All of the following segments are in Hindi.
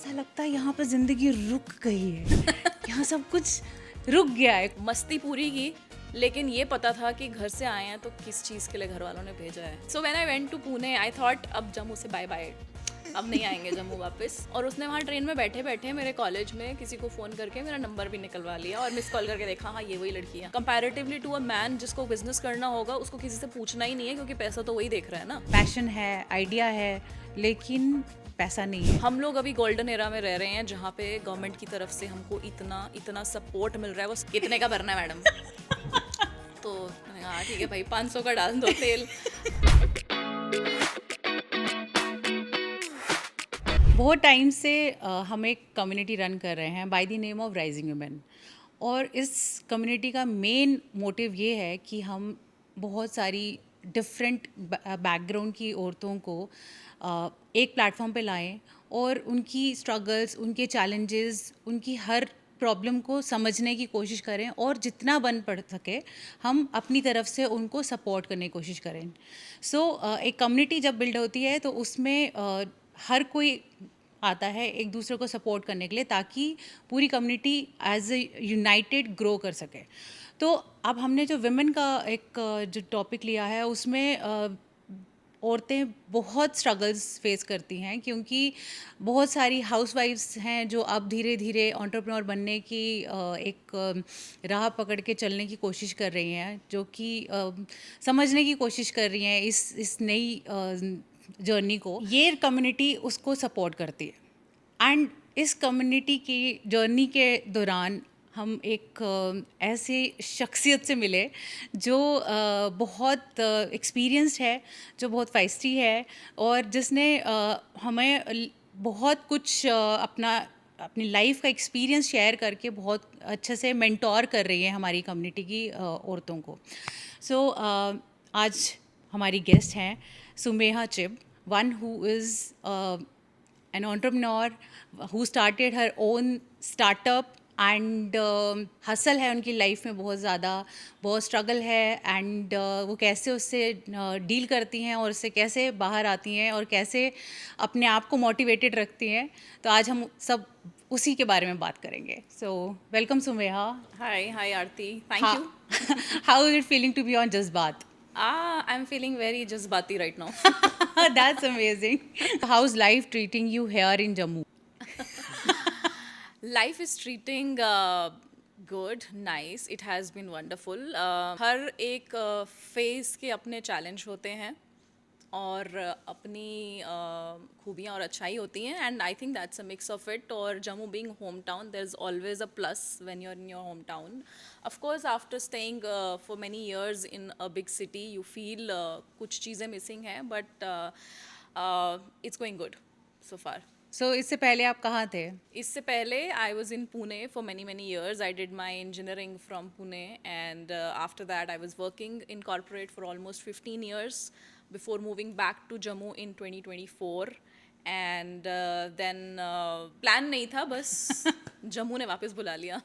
ऐसा लगता है यहाँ पे जिंदगी रुक गई है। यहाँ सब कुछ रुक गया है। मस्ती पूरी की, लेकिन ये पता था कि घर से आए हैं तो किस चीज़ के लिए घर वालों ने भेजा है। So when I went to Pune I thought अब जम्मू से बाय बाय, अब नहीं आएंगे जम्मू वापस। और उसने वहाँ ट्रेन में बैठे बैठे मेरे कॉलेज में किसी को फ़ोन करके मेरा नंबर भी निकलवा लिया और मिस कॉल करके देखा, हाँ ये वही लड़की है। कंपैरेटिवली टू अ मैन जिसको बिजनेस करना होगा उसको किसी से पूछना ही नहीं है, क्योंकि पैसा तो वही देख रहा है ना। पैशन है, आइडिया है, लेकिन पैसा नहीं है। हम लोग अभी गोल्डन एरा में रह रहे हैं जहाँ पे गवर्नमेंट की तरफ से हमको इतना इतना सपोर्ट मिल रहा है। वो कितने का भरना है मैडम? तो हाँ ठीक है भाई, 500 का डाल दो तेल। बहुत टाइम से हम एक कम्युनिटी रन कर रहे हैं bye the name of rising women, और इस कम्युनिटी का मेन मोटिव ये है कि हम बहुत सारी डिफरेंट बैकग्राउंड की औरतों को एक प्लेटफॉर्म पे लाएं और उनकी स्ट्रगल्स, उनके चैलेंजेस, उनकी हर प्रॉब्लम को समझने की कोशिश करें और जितना बन पड़ सके हम अपनी तरफ से उनको सपोर्ट करने की कोशिश करें। सो एक कम्युनिटी जब बिल्ड होती है तो उसमें हर कोई आता है एक दूसरे को सपोर्ट करने के लिए, ताकि पूरी community as a united grow कर सके। तो अब हमने जो विमेन का एक जो टॉपिक लिया है उसमें औरतें बहुत स्ट्रगल्स फेस करती हैं, क्योंकि बहुत सारी हाउसवाइफ्स हैं जो अब धीरे धीरे एंटरप्रेन्योर बनने की एक राह पकड़ के चलने की कोशिश कर रही हैं, जो कि समझने की कोशिश कर रही हैं इस नई जर्नी को। ये कम्युनिटी उसको सपोर्ट करती है। एंड इस कम्युनिटी की जर्नी के दौरान हम एक ऐसी शख्सियत से मिले जो बहुत एक्सपीरियंस्ड है, जो बहुत feisty है, और जिसने हमें बहुत कुछ अपनी लाइफ का एक्सपीरियंस शेयर करके बहुत अच्छे से मेंटोर कर रही है हमारी कम्युनिटी की औरतों को। सो आज हमारी गेस्ट हैं सुमेहा Chib, one who is an entrepreneur who started her own startup and hustle है उनकी लाइफ में बहुत ज़्यादा, बहुत स्ट्रगल है, एंड वो कैसे उससे डील करती हैं और उससे कैसे बाहर आती हैं और कैसे अपने आप को मोटिवेटेड रखती हैं। तो आज हम सब उसी के बारे में बात करेंगे। So welcome Sumeha. Hi Aarti, thank you. How is it feeling to be on Jazbaat? I am feeling very जज्बाती right now. That's amazing. How's life treating you here in Jammu? Life is treating good, nice. It has been wonderful. हर एक फेज के अपने चैलेंज होते हैं और अपनी खूबियाँ और अच्छाई होती हैं, and I think that's a mix of it. और Jammu being home town, there is always a plus when you are in your home town. Of course after staying for many years in a big city you feel कुछ चीज़ें मिसिंग हैं, but it's going good so far. So इससे पहले आप कहाँ थे? इससे पहले I was in Pune for many years. I did my engineering from Pune, and after that I was working in corporate for almost 15 years before moving back to Jammu in 2024. And then plan नहीं था, बस जम्मू ने वापस बुला लिया।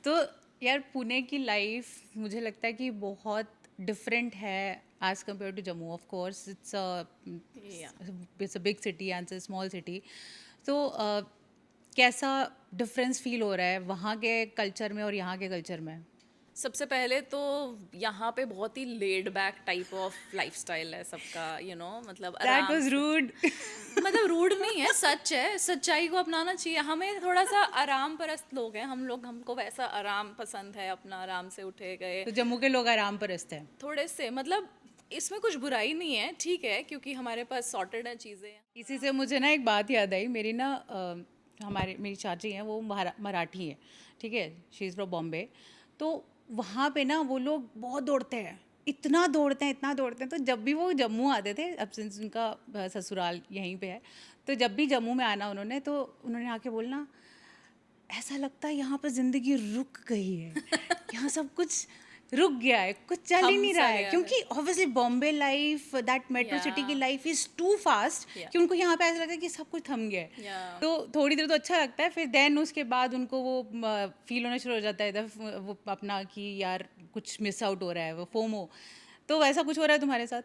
तो यार पुणे की लाइफ मुझे लगता है कि बहुत डिफरेंट है as compare to Jammu. Of course it's a big city and a small city. तो कैसा डिफरेंस फील हो रहा है वहाँ के कल्चर में और यहाँ के कल्चर में? सबसे पहले तो यहाँ पे बहुत ही laid back type of lifestyle है सबका, मतलब दैट आराम वाज से। रूड। मतलब रूड नहीं है, सच है, सच्चाई को अपनाना चाहिए। हमें थोड़ा सा आराम परस्त लोग हैं हम लोग, हमको वैसा आराम पसंद है, अपना आराम से उठे गए। तो जम्मू के लोग आराम परस्त हैं थोड़े से, मतलब इसमें कुछ बुराई नहीं है, ठीक है, क्योंकि हमारे पास सॉर्टेड है चीज़ें। इसी से मुझे ना एक बात याद आई। मेरी चाची हैं, वो मराठी हैं, ठीक है, शी इज़ फ्रॉम बॉम्बे। तो वहाँ पे ना वो लोग बहुत दौड़ते हैं, इतना दौड़ते हैं। तो जब भी वो जम्मू आते थे, अब सिंस उनका ससुराल यहीं पे है, तो जब भी जम्मू में आना उन्होंने आके बोलना, ऐसा लगता है यहाँ पर ज़िंदगी रुक गई है। यहाँ सब कुछ रुक गया है, कुछ चल ही नहीं रहा है, क्योंकि obviously Bombay life, that metro city की लाइफ इज़ टू फास्ट कि उनको यहाँ पे ऐसा लगता है कि सब कुछ थम गया है। तो थोड़ी देर तो अच्छा लगता है, फिर देन उसके बाद उनको वो फील होना शुरू हो जाता है वो अपना कि यार कुछ मिस आउट हो रहा है, वो फोमो। तो वैसा कुछ हो रहा है तुम्हारे साथ?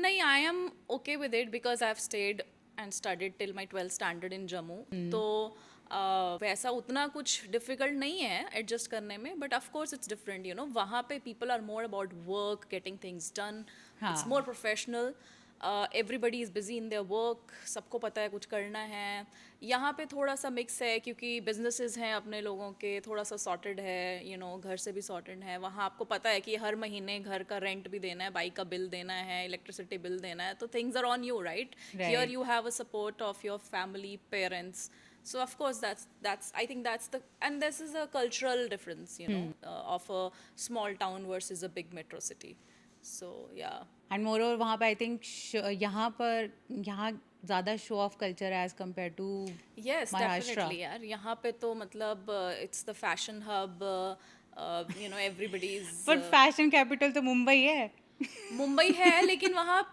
नहीं, I am okay with it because I have stayed and studied till my 12th standard in Jammu. तो वैसा उतना कुछ डिफिकल्ट नहीं है एडजस्ट करने में, but of course it's different, you know. वहाँ पे people are more about work, getting things done. It's more professional. Everybody is busy in their work. सबको पता है कुछ करना है. यहाँ पे थोड़ा सा मिक्स है क्योंकि बिजनेसेस हैं अपने लोगों के, थोड़ा सा सॉर्टेड है, यू नो, घर से भी सॉर्टेड है. वहाँ आपको पता है कि हर महीने घर का रेंट भी देना है, बाइक का बिल देना है, इलेक्ट्रिसिटी बिल देना है. तो things are on you, right? Here you have a support of your family, parents. So of course that's I think that's the, and this is a cultural difference, you know, of a small town versus a big metro city. So yeah. And moreover वहाँ पे आई थिंक यहाँ ज़्यादा show off culture as compare to Yes, Maharashtra. definitely यार. यहाँ पे तो मतलब it's the fashion hub, you know, everybody's पर फैशन कैपिटल तो मुंबई है. मुंबई है, लेकिन वहाँ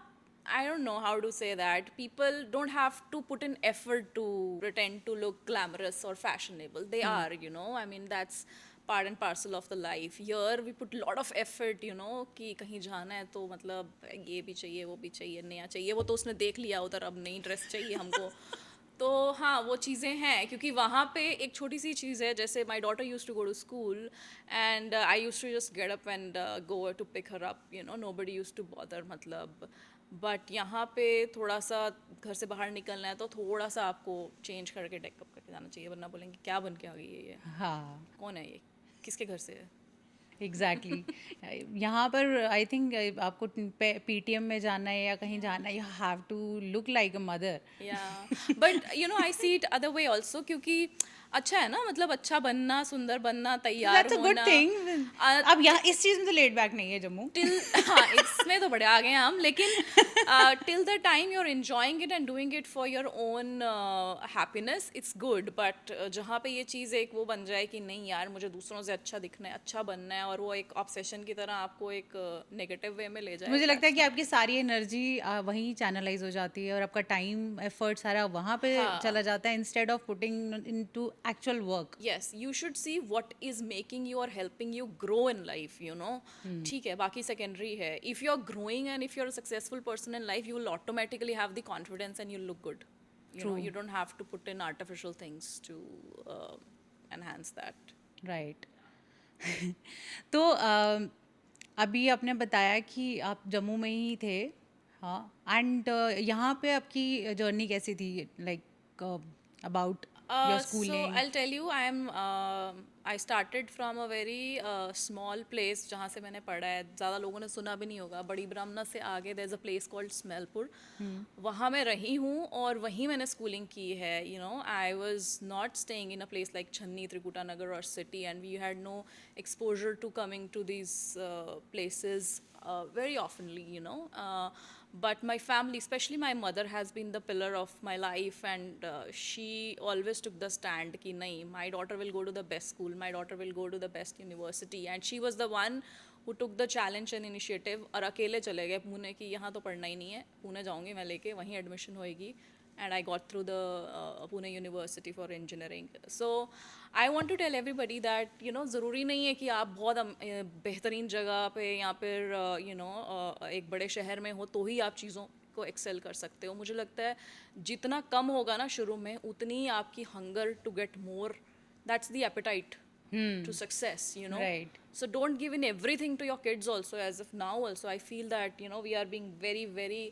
I don't know how to say that. People don't have to put in effort to pretend to look glamorous or fashionable. They are, you know. I mean, that's part and parcel of the life. Here we put lot of effort, you know, कि कहीं जाना है तो मतलब ये भी चाहिए, वो भी चाहिए, नया चाहिए. वो तो उसने देख लिया उधर, अब नई ड्रेस चाहिए हमको. तो हाँ, वो चीज़ें हैं क्योंकि वहाँ पे एक छोटी सी चीज़ है. जैसे my daughter use to go to school and I use to just get up and go to pick her up, you know. Nobody use to bother, मतलब. बट यहाँ पे थोड़ा सा घर से बाहर निकलना है तो थोड़ा सा आपको चेंज करके डेकअप करके जाना चाहिए, वरना बोलेंगे क्या बन के आ गई है ये, हाँ, कौन है ये, किसके घर से है. एग्जैक्टली. यहाँ पर आई थिंक आपको पीटीएम में जाना है या कहीं जाना है, you have to look like a mother. Yeah but you know I see it other way also, क्योंकि अच्छा है ना, मतलब अच्छा बनना, सुंदर बनना, तैयार दैट्स अ गुड होना. थिंग. अब यहाँ इस चीज़ में तो लेट बैक नहीं है जम्मू. टिल हाँ, इसमें तो बड़े आ गए हैं हम, लेकिन till the time you are enjoying it and doing it for your own happiness, it's good. But जहाँ पे ये चीज़ एक वो बन जाए कि नहीं यार, मुझे दूसरों से अच्छा दिखना है, अच्छा बनना है, और वो एक ऑब्सेशन की तरह आपको एक नेगेटिव वे में ले जाए. मुझे लगता है कि आपकी सारी एनर्जी वहीं चैनलाइज हो जाती है और आपका टाइम एफर्ट सारा वहाँ पे चला जाता है instead of putting into actual work. Yes, you should see what is making you or helping you grow in life, you know. ठीक है, बाकी secondary है. If you're growing and if you're a successful person in life, you will automatically have the confidence and you'll look good. You know, you don't have to put in artificial things to enhance that. Right. तो अभी आपने बताया कि आप जम्मू में ही थे. हाँ, एंड यहाँ पे आपकी जर्नी कैसी थी, like about your So schooling? I'll tell you, I started from a very small place जहाँ से मैंने पढ़ा है. ज़्यादा लोगों ने सुना भी नहीं होगा. बड़ी ब्राह्मणा से आगे there's a place called स्मेलपुर. वहाँ मैं रही हूँ और वहीं मैंने स्कूलिंग की है. You know, I was not staying in a place like Channi, Trikuta Nagar or city, and we had no exposure to coming to these places very oftenly, you know. But my family, especially my mother, has been the pillar of my life, and she always took the stand कि नहीं, my daughter will go to the best school, my daughter will go to the best university, and she was the one who took the challenge and initiative. और अकेले चले गए पुणे कि यहाँ तो पढ़ना ही नहीं है, पुणे जाऊँगी मैं लेके, वहीं एडमिशन होएगी. And I got through the Pune University for engineering. So I want to tell everybody that, you know, ज़रूरी नहीं है कि आप बहुत बेहतरीन जगह पे या फिर you know एक बड़े शहर में हो तो ही आप चीज़ों को एक्सेल कर सकते हो. मुझे लगता है जितना कम होगा ना शुरू में, उतनी आपकी hunger to get more, that's the appetite to success, you know. Right. So don't give in everything to your kids also. As of now also, I feel that, you know, we are being very, very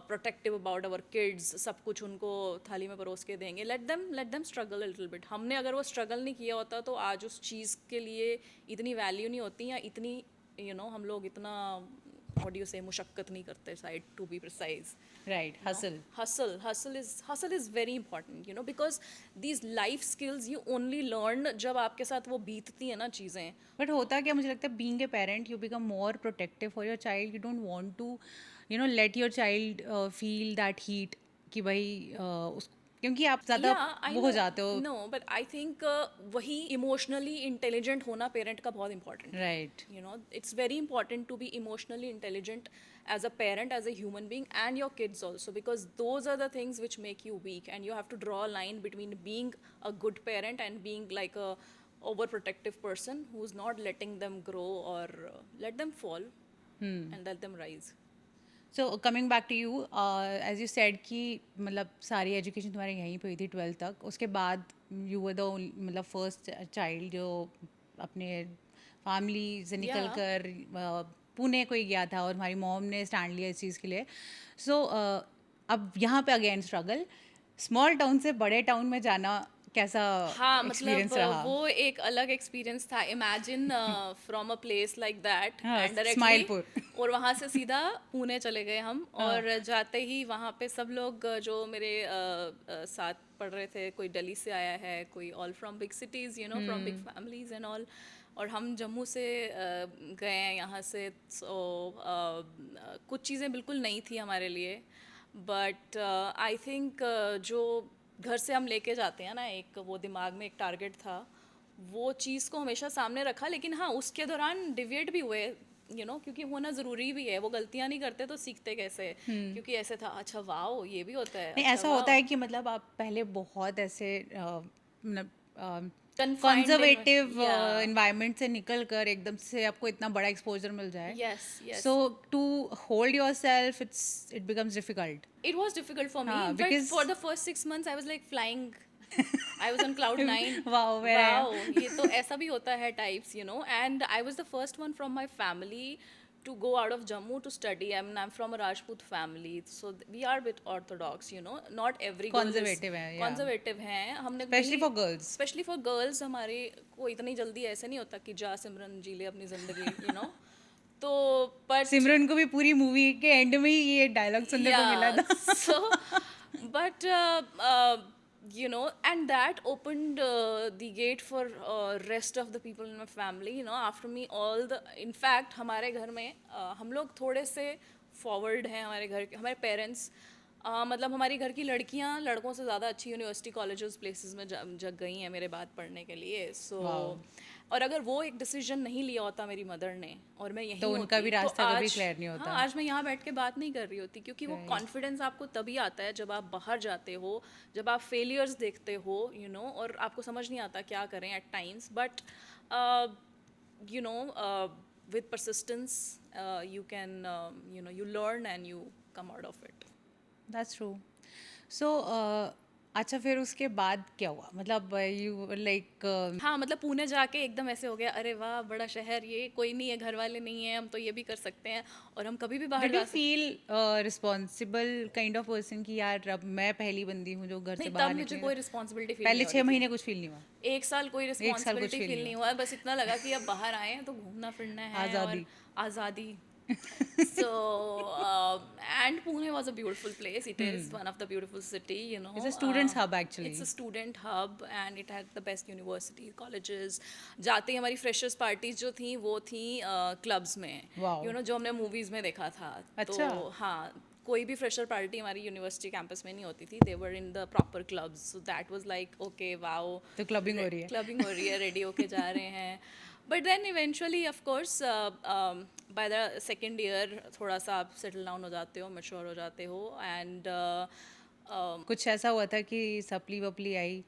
protective about our kids. सब कुछ उनको थाली में परोस के देंगे. Let them struggle a little bit. हमने अगर वो स्ट्रगल नहीं किया होता तो आज उस चीज़ के लिए इतनी वैल्यू नहीं होती, या इतनी, यू नो, हम लोग इतना व्हाट डू यू से मुशक्कत नहीं करते, side to be precise. Right. Hustle is very important, you know, because these life skills you only learn जब आपके साथ वो बीतती है ना चीज़ें. बट होता क्या, मुझे लगता है being a parent you become more protective for your child. You don't want to you know let your child feel that heat कि भाई उस, क्योंकि आप ज़्यादा वो हो जाते हो. नो, बट आई थिंक वही इमोशनली इंटेलिजेंट होना पेरेंट का बहुत इंपॉर्टेंट है. Right. You know, it's very important to be emotionally intelligent as a parent, as a human being, and your kids also, because those are the things which make you weak, and you have to draw a line between being a good parent and being like a overprotective person who's not letting them grow or let them fall and let them rise. So coming back to you, as you said कि मतलब सारी एजुकेशन तुम्हारी यहीं पे हुई थी 12th तक, उसके बाद यू वर द मतलब फर्स्ट चाइल्ड जो अपने फैमिली से निकल Yeah. कर पुणे कोई गया था और हमारी मॉम ने स्टैंड लिया इस चीज़ के लिए. सो अब यहाँ पे अगेन स्ट्रगल, स्मॉल टाउन से बड़े टाउन में जाना कैसा हाँ, मतलब एक्सपीरियंस रहा? वो एक अलग एक्सपीरियंस था. Imagine from a place like that हाँ, एंड डायरेक्टली स्माइलपुर. और वहाँ से सीधा पुणे चले गए हम. हाँ. और जाते ही वहाँ पे सब लोग जो मेरे साथ पढ़ रहे थे, कोई दिल्ली से आया है, कोई all from big cities, you know, from big families and all. और हम जम्मू से गए हैं यहाँ से. सो कुछ चीज़ें बिल्कुल नई थी हमारे लिए. बट आई थिंक जो घर से हम लेके जाते हैं ना, एक वो दिमाग में एक टारगेट था, वो चीज़ को हमेशा सामने रखा. लेकिन हाँ, उसके दौरान डिविएट भी हुए, यू नो, क्योंकि होना ज़रूरी भी है. वो गलतियाँ नहीं करते तो सीखते कैसे? क्योंकि ऐसे था, अच्छा वाओ ये भी होता है, नहीं, अच्छा ऐसा होता है कि मतलब आप पहले बहुत ऐसे मतलब Confined कंजर्वेटिव yeah. इन्वायरमेंट से निकल कर एकदम से आपको इतना बड़ा एक्सपोजर मिल जाए. Yes, yes. So to hold yourself it becomes difficult. It was difficult for me. हाँ, In fact, because- for the first 6 months, I was like flying. I was on cloud 9. Wow, where I am. Wow, ये तो ऐसा भी होता है types, you know. And I was the first one from my family to go out of Jammu to study. I mean, I'm from a Rajput family, so we are a bit orthodox, you know. Not every girl is Conservative है, yeah. conservative हैं. हमने Especially for girls. Especially for girls, हमारे को इतनी जल्दी ऐसे नहीं होता कि जा सिमरन जी ले अपनी जिंदगी, you know. तो but सिमरन को भी पूरी मूवी के एंड में ही ये डायलॉग सुनने को मिला था. so, but you know, and that opened the gate for rest of the people in my family. You know, after me, all the, in fact, हमारे घर में हम लोग थोड़े से forward हैं. हमारे घर के, हमारे parents, मतलब हमारी घर की लड़कियां लड़कों से ज़्यादा अच्छी यूनिवर्सिटी कॉलेजेस प्लेसेस में जग गई हैं मेरे बाद पढ़ने के लिए. सो और अगर वो एक डिसीजन नहीं लिया होता मेरी मदर ने और मैं यहीं तो उनका होती, भी रास्ता तो कभी आज- क्लियर नहीं होता. हाँ, आज मैं यहाँ बैठ के बात नहीं कर रही होती. क्योंकि वो कॉन्फिडेंस आपको तभी आता है जब आप बाहर जाते हो, जब आप फेलियर्स देखते हो, यू नो, और आपको समझ नहीं आता क्या करें at times. But you know, with persistence you can you know, you learn and you come out of it. That's true. So अच्छा, फिर उसके बाद क्या हुआ? मतलब यू लाइक हाँ, मतलब पुणे जाके एकदम ऐसे हो गया, अरे वाह बड़ा शहर, ये कोई नहीं है, घर वाले नहीं है, हम तो ये भी कर सकते हैं और हम कभी भी बाहर डिड यू जा सकते feel responsible kind of person कि यार अब मैं पहली बंदी हूँ जो घर से नहीं. बाहर तब मुझे निकली? कोई रिस्पॉन्सिबिलिटी फील पहले नहीं 6 हो रही महीने कुछ फील नहीं हुआ? थी. एक साल कोई कुछ रिस्पॉन्सिबिलिटी feel फील नहीं नहीं हुआ. बस इतना लगा कि अब बाहर आए हैं तो घूमना फिरना है आज़ादी. और आज़ादी. So and Pune was a beautiful place. It is one of the beautiful city, you know. It's a students' hub, actually. It's a student hub and it had the best universities, colleges. जाते ही हमारी freshers parties जो थी वो थी clubs में. Wow. You know, जो हमने movies में देखा था. अच्छा. तो हाँ, कोई भी फ्रेशर पार्टी हमारी यूनिवर्सिटी कैंपस में नहीं होती थी. They were in the proper clubs. So that was like okay wow, तो क्लबिंग हो रही है. क्लबिंग हो रही है, रेडी होके जा रहे हैं. But then eventually of course by the second year थोड़ा सा आप सेटल डाउन हो जाते हो, मैच्योर हो जाते हो. एंड कुछ ऐसा हुआ था कि सप्ली वपली आई?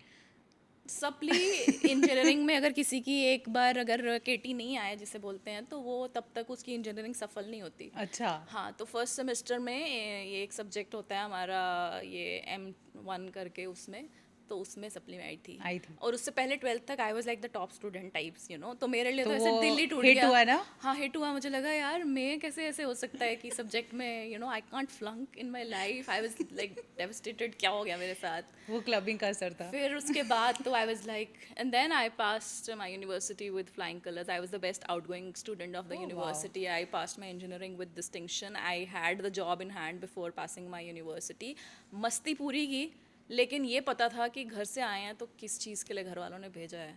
सप्ली इंजीनियरिंग में अगर किसी की एक बार अगर केटी नहीं आया जिसे बोलते हैं, तो वो तब तक उसकी इंजीनियरिंग सफल नहीं होती. अच्छा. हाँ, तो फर्स्ट सेमेस्टर में ये एक सब्जेक्ट होता है हमारा, ये M1 करके, उसमें तो उसमें सप्ली में आई थी. और उससे पहले 12th तक आई was like the top student types, you know. तो मेरे लिए तो ऐसे वो दिल्ली टूट hit गया. हुआ ना? हाँ, हिट हुआ. मुझे लगा यार मैं कैसे ऐसे हो सकता है कि सब्जेक्ट में, you know, I can't flunk in my life. I was like devastated, क्या हो गया मेरे साथ. वो क्लबिंग का असर था. फिर उसके बाद तो I was like, and then I passed my university with flying colours. I was the best outgoing student of the university. I passed my engineering with distinction. I had the job in hand before passing my university. मस्ती पूरी की, लेकिन ये पता था कि घर से आए हैं तो किस चीज़ के लिए घर वालों ने भेजा है,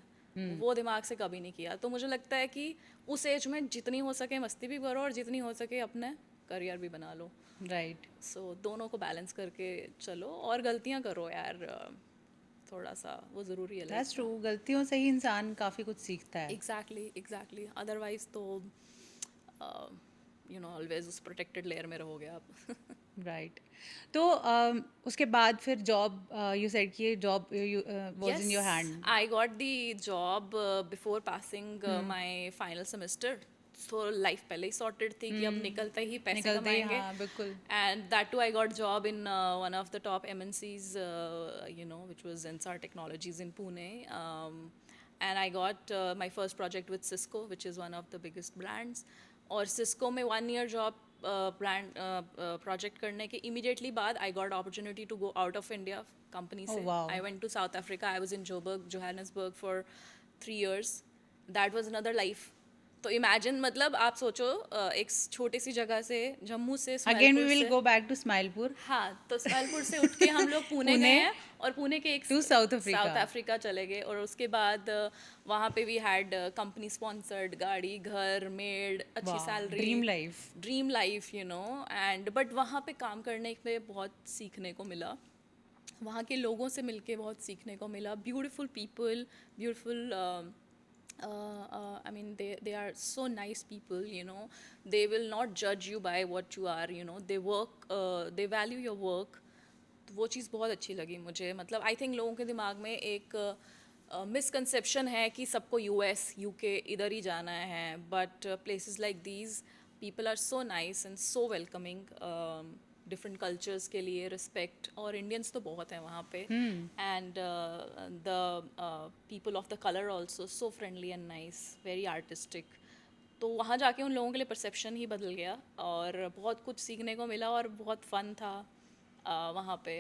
वो दिमाग से कभी नहीं किया. तो मुझे लगता है कि उस एज में जितनी हो सके मस्ती भी करो और जितनी हो सके अपने करियर भी बना लो. राइट. सो दोनों को बैलेंस करके चलो और गलतियां करो यार, थोड़ा सा वो ज़रूरी है. That's true. गलतियों से ही इंसान काफ़ी कुछ सीखता है. एग्जैक्टली. अदरवाइज तो यू नो ऑलवेज उस प्रोटेक्टेड लेयर में रहोगे आप. राइट. तो उसके बाद फिर जॉब, यू सेड कि job was in your hand. I got the job before passing my final semester. तो लाइफ पहले ही सॉर्टेड थी कि अब निकलते ही पैसे निकलते ही, कमाएंगे. हाँ, बिल्कुल. And that too, I got job in one of the top MNCs, which was Zensar Technologies in Pune. And I got my first project with Cisco, which is one of the biggest brands. और Cisco में 1 year job brand project करने के immediately बाद I got opportunity to go out of India company से. wow. I went to South Africa. I was in Johannesburg for 3 years. That was another life. तो इमेजिन मतलब आप सोचो एक छोटी सी जगह से जम्मू से again we स्माइलपुर will say, go back to स्माइलपुर. हाँ, तो स्माइलपुर से उठ के हम लोग पुणे गए हैं और पुणे के एक To South Africa. South Africa चले गए और उसके बाद वहाँ पे वी हैड कंपनी स्पॉन्सर्ड गाड़ी, घर, मेड, अच्छी salary, dream life and but वहाँ पे काम करने पे बहुत सीखने को मिला. वहाँ के लोगों से मिलके बहुत सीखने को मिला. Beautiful people, beautiful I mean, they are so nice people, they will not judge you by what you are, they work, they value your work. तो वो चीज़ बहुत अच्छी लगी मुझे. मतलब आई थिंक लोगों के दिमाग में एक मिसकंसेप्शन है कि सबको US UK इधर ही जाना है, but places like these people are so nice and so welcoming. Different cultures के लिए रिस्पेक्ट, और इंडियंस तो बहुत हैं वहाँ पे, and the people of the colour also so friendly and nice, very artistic. तो वहाँ जाके उन लोगों के लिए परसेप्शन ही बदल गया और बहुत कुछ सीखने को मिला और बहुत फ़न था वहाँ पे.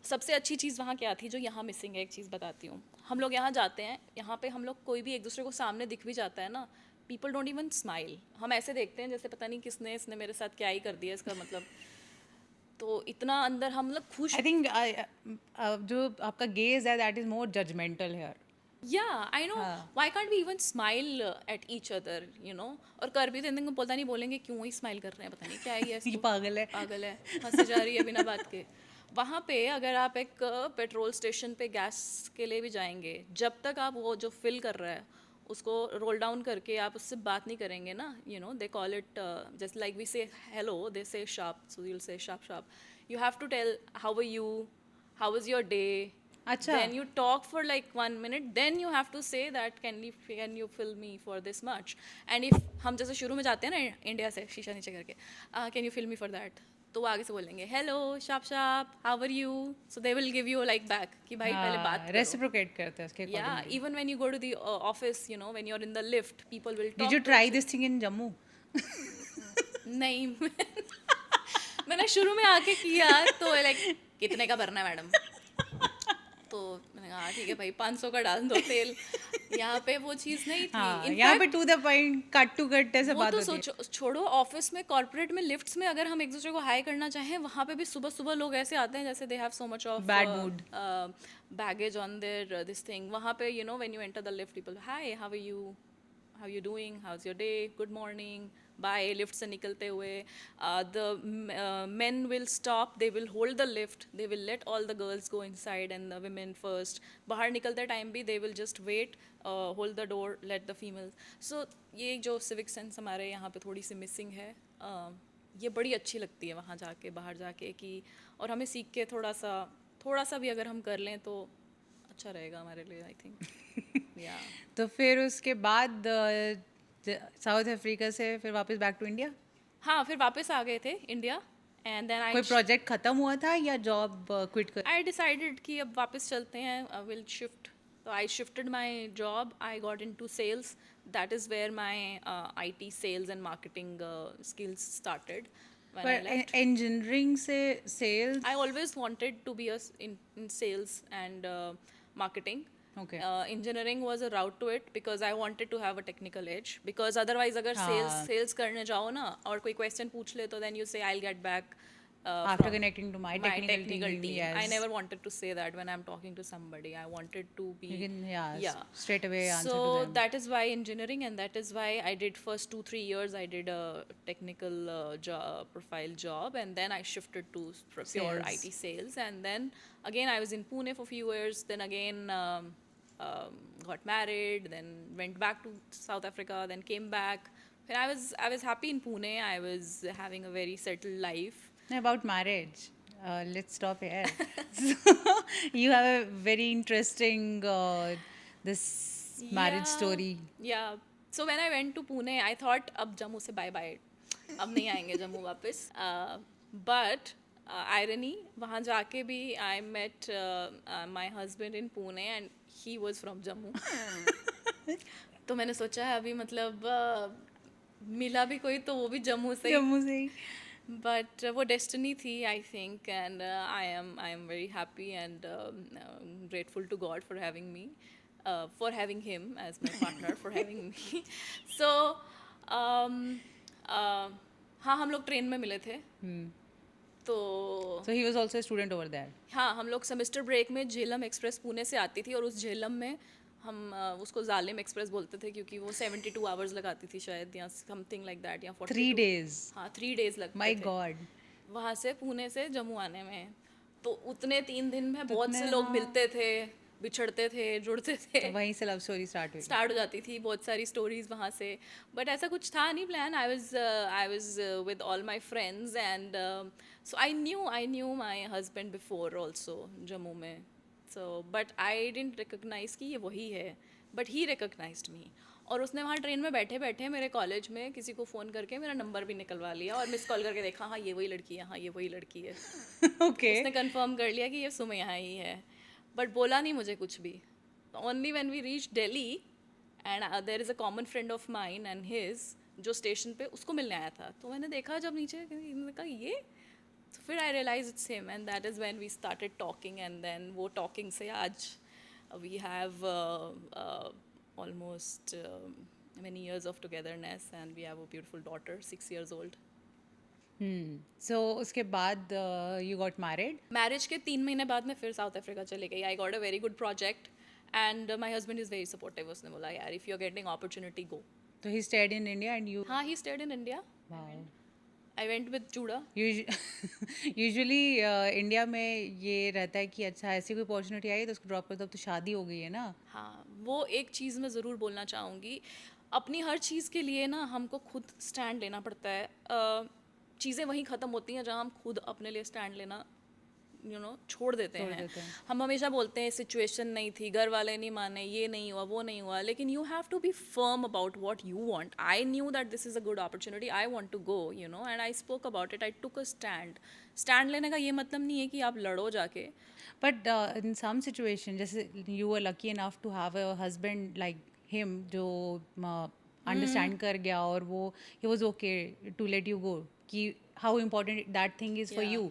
सबसे अच्छी चीज़ वहाँ क्या थी जो यहाँ मिसिंग है, एक चीज़ बताती हूँ. हम लोग यहाँ जाते हैं, यहाँ पे हम लोग कोई भी एक दूसरे को सामने दिख भी जाता है ना, पीपल डोंट इवन स्माइल. हम ऐसे देखते हैं जैसे पता नहीं इसने मेरे साथ क्या ही कर दिया, इसका मतलब. तो इतना अंदर हम लोग खुश. आई थिंक जो आपका गेज है that is more judgemental here. Yeah, I know. Why can't we even smile at each other, और कर भी देंगे, पता नहीं बोलेंगे क्यों ही स्माइल कर रहे हैं, पता नहीं क्या है ये इसको. पागल है, हंसी जा रही है बिना बात के. वहाँ पे अगर आप एक पेट्रोल स्टेशन पे गैस के लिए भी जाएंगे, जब तक आप वो जो फिल कर रहा है उसको रोल डाउन करके आप उससे बात नहीं करेंगे ना, they call it just like we say hello, they say sharp, so you will say sharp. You have to tell how are you, how was your day. अच्छा. Then you talk for like 1 minute, then you have to say that can you fill me for this much. And if हम जैसे शुरू में जाते हैं ना इंडिया से शीशा नीचे करके, can you fill me for that, तो वो आगे से बोलेंगे hello sharp, how are you, so they will give you like back कि भाई पहले बात करो. रेसिप्रोकेट करते हैं उसके according. Yeah, even when you go to the office, when you're in the lift, people will talk. Did you try this thing in Jammu? नहीं. मैंने शुरू में आके किया तो लाइक कितने का भरना है मैडम, तो मैंने कहा ठीक है भाई 500 का डाल दो तेल. यहाँ पे वो चीज़ नहीं थी. हाँ, यहाँ पे to the point, cut to cut ऐसे बात होती है. वो तो छोड़ो, ऑफिस में, कॉर्पोरेट में, लिफ्ट्स में अगर हम एक दूसरे को हाई करना चाहें, वहाँ पे भी सुबह सुबह लोग ऐसे आते हैं जैसे they have so much of bad mood, baggage on their this thing. वहाँ पे when you enter the lift, people hi, how you doing, how is your day, good morning, bye. Lift से निकलते हुए the men will stop, they will hold the lift, they will let all the girls go inside and the women first. बाहर निकलते टाइम भी they will just wait, hold the door, let the females. So ये जो civic sense हमारे यहाँ पे थोड़ी सी मिसिंग है, ये बड़ी अच्छी लगती है वहाँ जाके, बाहर जाके कि, और हमें सीख के थोड़ा सा भी अगर हम कर लें तो अच्छा रहेगा हमारे लिए, आई थिंक. या तो फिर उसके बाद साउथ अफ्रीका से फिर वापस बैक टू इंडिया. हाँ, फिर वापस आ गए थे इंडिया. एंड देन आई, कोई प्रोजेक्ट खत्म हुआ था या जॉब क्विट कर? आई डिसाइडेड कि अब वापस चलते हैं, विल शिफ्ट. तो I shifted my job, I got into sales. That is where my IT sales and marketing skills started. पर इंजीनियरिंग से sales, I always wanted to be in sales and marketing. Okay. Engineering was a route to it because I wanted to have a technical edge. Because otherwise, अगर sales करने जाओ ना और कोई question पूछ ले तो then you say I'll get back. After connecting to my technical team, yes. I never wanted to say that when I'm talking to somebody. I wanted to be. You can, straight away answer so to them. that is why engineering, and that is why I did first 2-3 years I did a technical profile job, and then I shifted to pure IT sales, and then again I was in Pune for a few years. Then again got married, then went back to South Africa, then came back. And I was happy in Pune. I was having a very settled life. About marriage, let's stop here. So, you have a very interesting this marriage story. Yeah. So when I went to Pune I thought अब जम्मू से बाय बाय, अब नहीं आएंगे जम्मू वापस. बट आयरनी, वहाँ जाके भी I met my husband in Pune and he was from Jammu. तो मैंने सोचा है अभी मतलब मिला भी कोई तो वो भी जम्मू से ही. जम्मू से ही. बट वो डेस्टिनी थी I think, and I am very happy and grateful to God for having me, for having him as my partner, for having me. So हाँ, हम लोग ट्रेन में मिले थे. तो So he was also a student over there. हाँ, हम लोग सेमेस्टर ब्रेक में झेलम एक्सप्रेस पुणे से आती थी, और उस झेलम में हम उसको जालिम एक्सप्रेस बोलते थे क्योंकि वो 72 आवर्स लगाती थी शायद, या समथिंग लाइक दैट, या 42. 3 days. हाँ, 3 days लगते My थे God. वहाँ से पुणे से जम्मू आने में. तो उतने 3 दिन में बहुत से उतने, लोग हाँ. मिलते थे, बिछड़ते थे, जुड़ते थे, तो वहीं से लव स्टोरी स्टार्ट हुई. स्टार्ट हो जाती थी बहुत सारी स्टोरीज वहाँ से. बट ऐसा कुछ था नहीं plan. I was with all my friends, and so I knew my husband before also Jammu में. So but I didn't recognise कि ये वही है, बट ही रिकॉग्नाइज्ड मी. और उसने वहाँ ट्रेन में बैठे बैठे मेरे कॉलेज में किसी को फ़ोन करके मेरा नंबर भी निकलवा लिया, और मिस कॉल करके देखा, हाँ ये वही लड़की है, हाँ ये वही लड़की है. Okay. उसने कंफर्म कर लिया कि ये सुमैया ही है, बट बोला नहीं मुझे कुछ भी. Only when we reach Delhi and there is a common friend of mine and his, जो स्टेशन पे उसको मिलने आया था, तो मैंने देखा जब नीचे, मैंने कहा ये, तो फिर I realise it's him, and that is when we started talking, and then वो टॉकिंग से आज we have almost many years of togetherness, and we have a beautiful daughter, 6 years old. So उसके बाद you got married. मैरिज के 3 महीने बाद मैं फिर साउथ अफ्रीका चली गई. I got a very good project and my husband is very supportive. उसने बोला यार if you are getting opportunity go. So he stayed in India and you. हाँ, he stayed in India. Wow. I went with जूडा. यूजुअली इंडिया में ये रहता है कि अच्छा ऐसी कोई अपॉर्चुनिटी आई तो उसको ड्रॉप कर दो, अब तो शादी हो गई है ना. हाँ, वो एक चीज़ मैं ज़रूर बोलना चाहूँगी. अपनी हर चीज़ के लिए ना हमको खुद स्टैंड लेना पड़ता है. चीज़ें वहीं ख़त्म होती हैं जहाँ हम खुद अपने लिए स्टैंड लेना छोड़ देते हैं. हम हमेशा बोलते हैं सिचुएशन नहीं थी, घर वाले नहीं माने, ये नहीं हुआ, वो नहीं हुआ, लेकिन you have to be firm about what you want. I knew that this is a good opportunity, I want to go, and I spoke about it. I took a stand लेने का ये मतलब नहीं है कि आप लड़ो जाके. बट इन सम सिचुएशन जैसे you are lucky enough to have a husband like him जो अंडरस्टैंड कर गया, और वो ही was okay to let you go कि how important that thing is for you.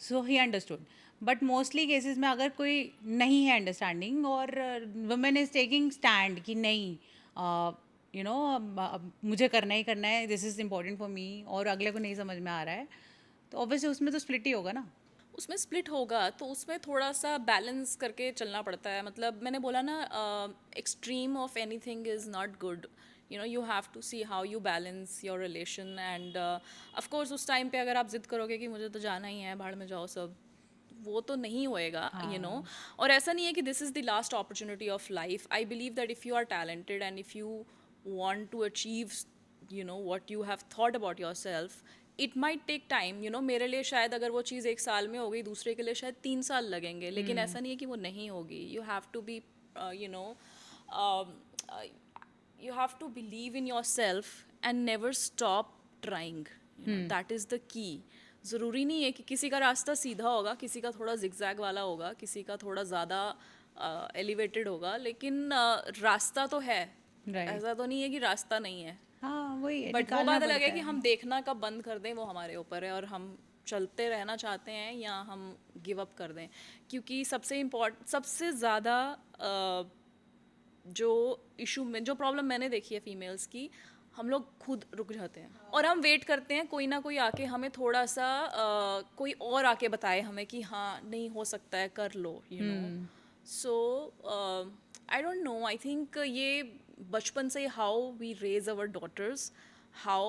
So he understood. But mostly cases में अगर कोई नहीं है अंडरस्टैंडिंग और वुमेन इज टेकिंग स्टैंड कि नहीं मुझे करना ही करना है, this is important for me, और अगले को नहीं समझ में आ रहा है, तो ऑब्वियसली उसमें तो स्प्लिट ही होगा ना. उसमें स्प्लिट होगा तो उसमें थोड़ा सा बैलेंस करके चलना पड़ता है. मतलब मैंने बोला ना, extreme of anything is not good. you have to see how you balance your relation, and of course उस टाइम पे अगर आप जिद करोगे कि मुझे तो जाना ही है, भाड़ में जाओ सब, वो तो नहीं होएगा. और ऐसा नहीं है कि this is the last opportunity of life. I believe that if you are talented and if you want to achieve what you have thought about yourself, it might take time. मेरे लिए शायद अगर वो चीज़ 1 साल में हो गई, दूसरे के लिए शायद 3 साल लगेंगे, लेकिन ऐसा नहीं है कि वो नहीं होगी. you have to be you have to believe in yourself and never stop trying. that is the key. ज़रूरी नहीं है कि किसी का रास्ता सीधा होगा, किसी का थोड़ा जिगजैग वाला होगा, किसी का थोड़ा ज़्यादा एलिवेटेड होगा, लेकिन रास्ता तो है. ऐसा तो नहीं है कि रास्ता नहीं है. हाँ वही है. बट वो बात अलग है कि हम देखना कब बंद कर दें, वो हमारे ऊपर है, और हम चलते रहना चाहते हैं या हम गिव अप कर दें. क्योंकि सबसे ज़्यादा जो इशू में, जो प्रॉब्लम मैंने देखी है फीमेल्स की, हम लोग खुद रुक जाते हैं और हम वेट करते हैं कोई ना कोई आके हमें थोड़ा सा कोई और आके बताए हमें कि हाँ नहीं हो सकता है, कर लो. So I don't know. I think ये बचपन से how we raise our daughters, how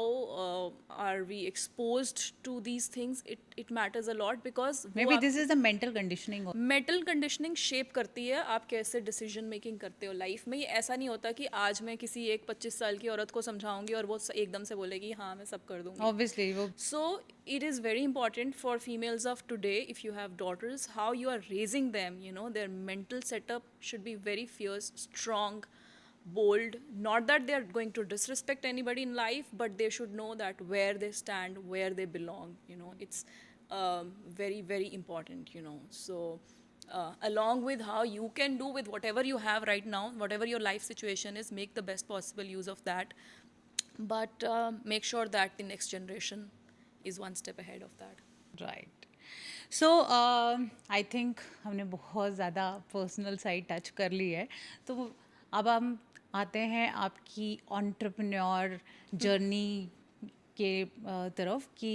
are we exposed to these things, it matters a lot, because maybe this is the mental conditioning. mental conditioning shape करती है आप कैसे decision making करते हो लाइफ में. ये ऐसा नहीं होता कि आज मैं किसी एक 25 साल की औरत को समझाऊंगी और वो एकदम से बोलेगी हाँ मैं सब कर दूंगी. obviously so it is very important for females of today, if you have daughters, how you are raising them, their mental setup should be very fierce, strong, bold. Not that they are going to disrespect anybody in life, but they should know that where they stand, where they belong. It's very, very important. So along with how you can do with whatever you have right now, whatever your life situation is, make the best possible use of that. But make sure that the next generation is one step ahead of that. Right so I think हमने बहुत ज़्यादा पर्सनल साइड टच कर ली है, तो अब हम आते हैं आपकी एंटरप्रेन्योर जर्नी के तरफ कि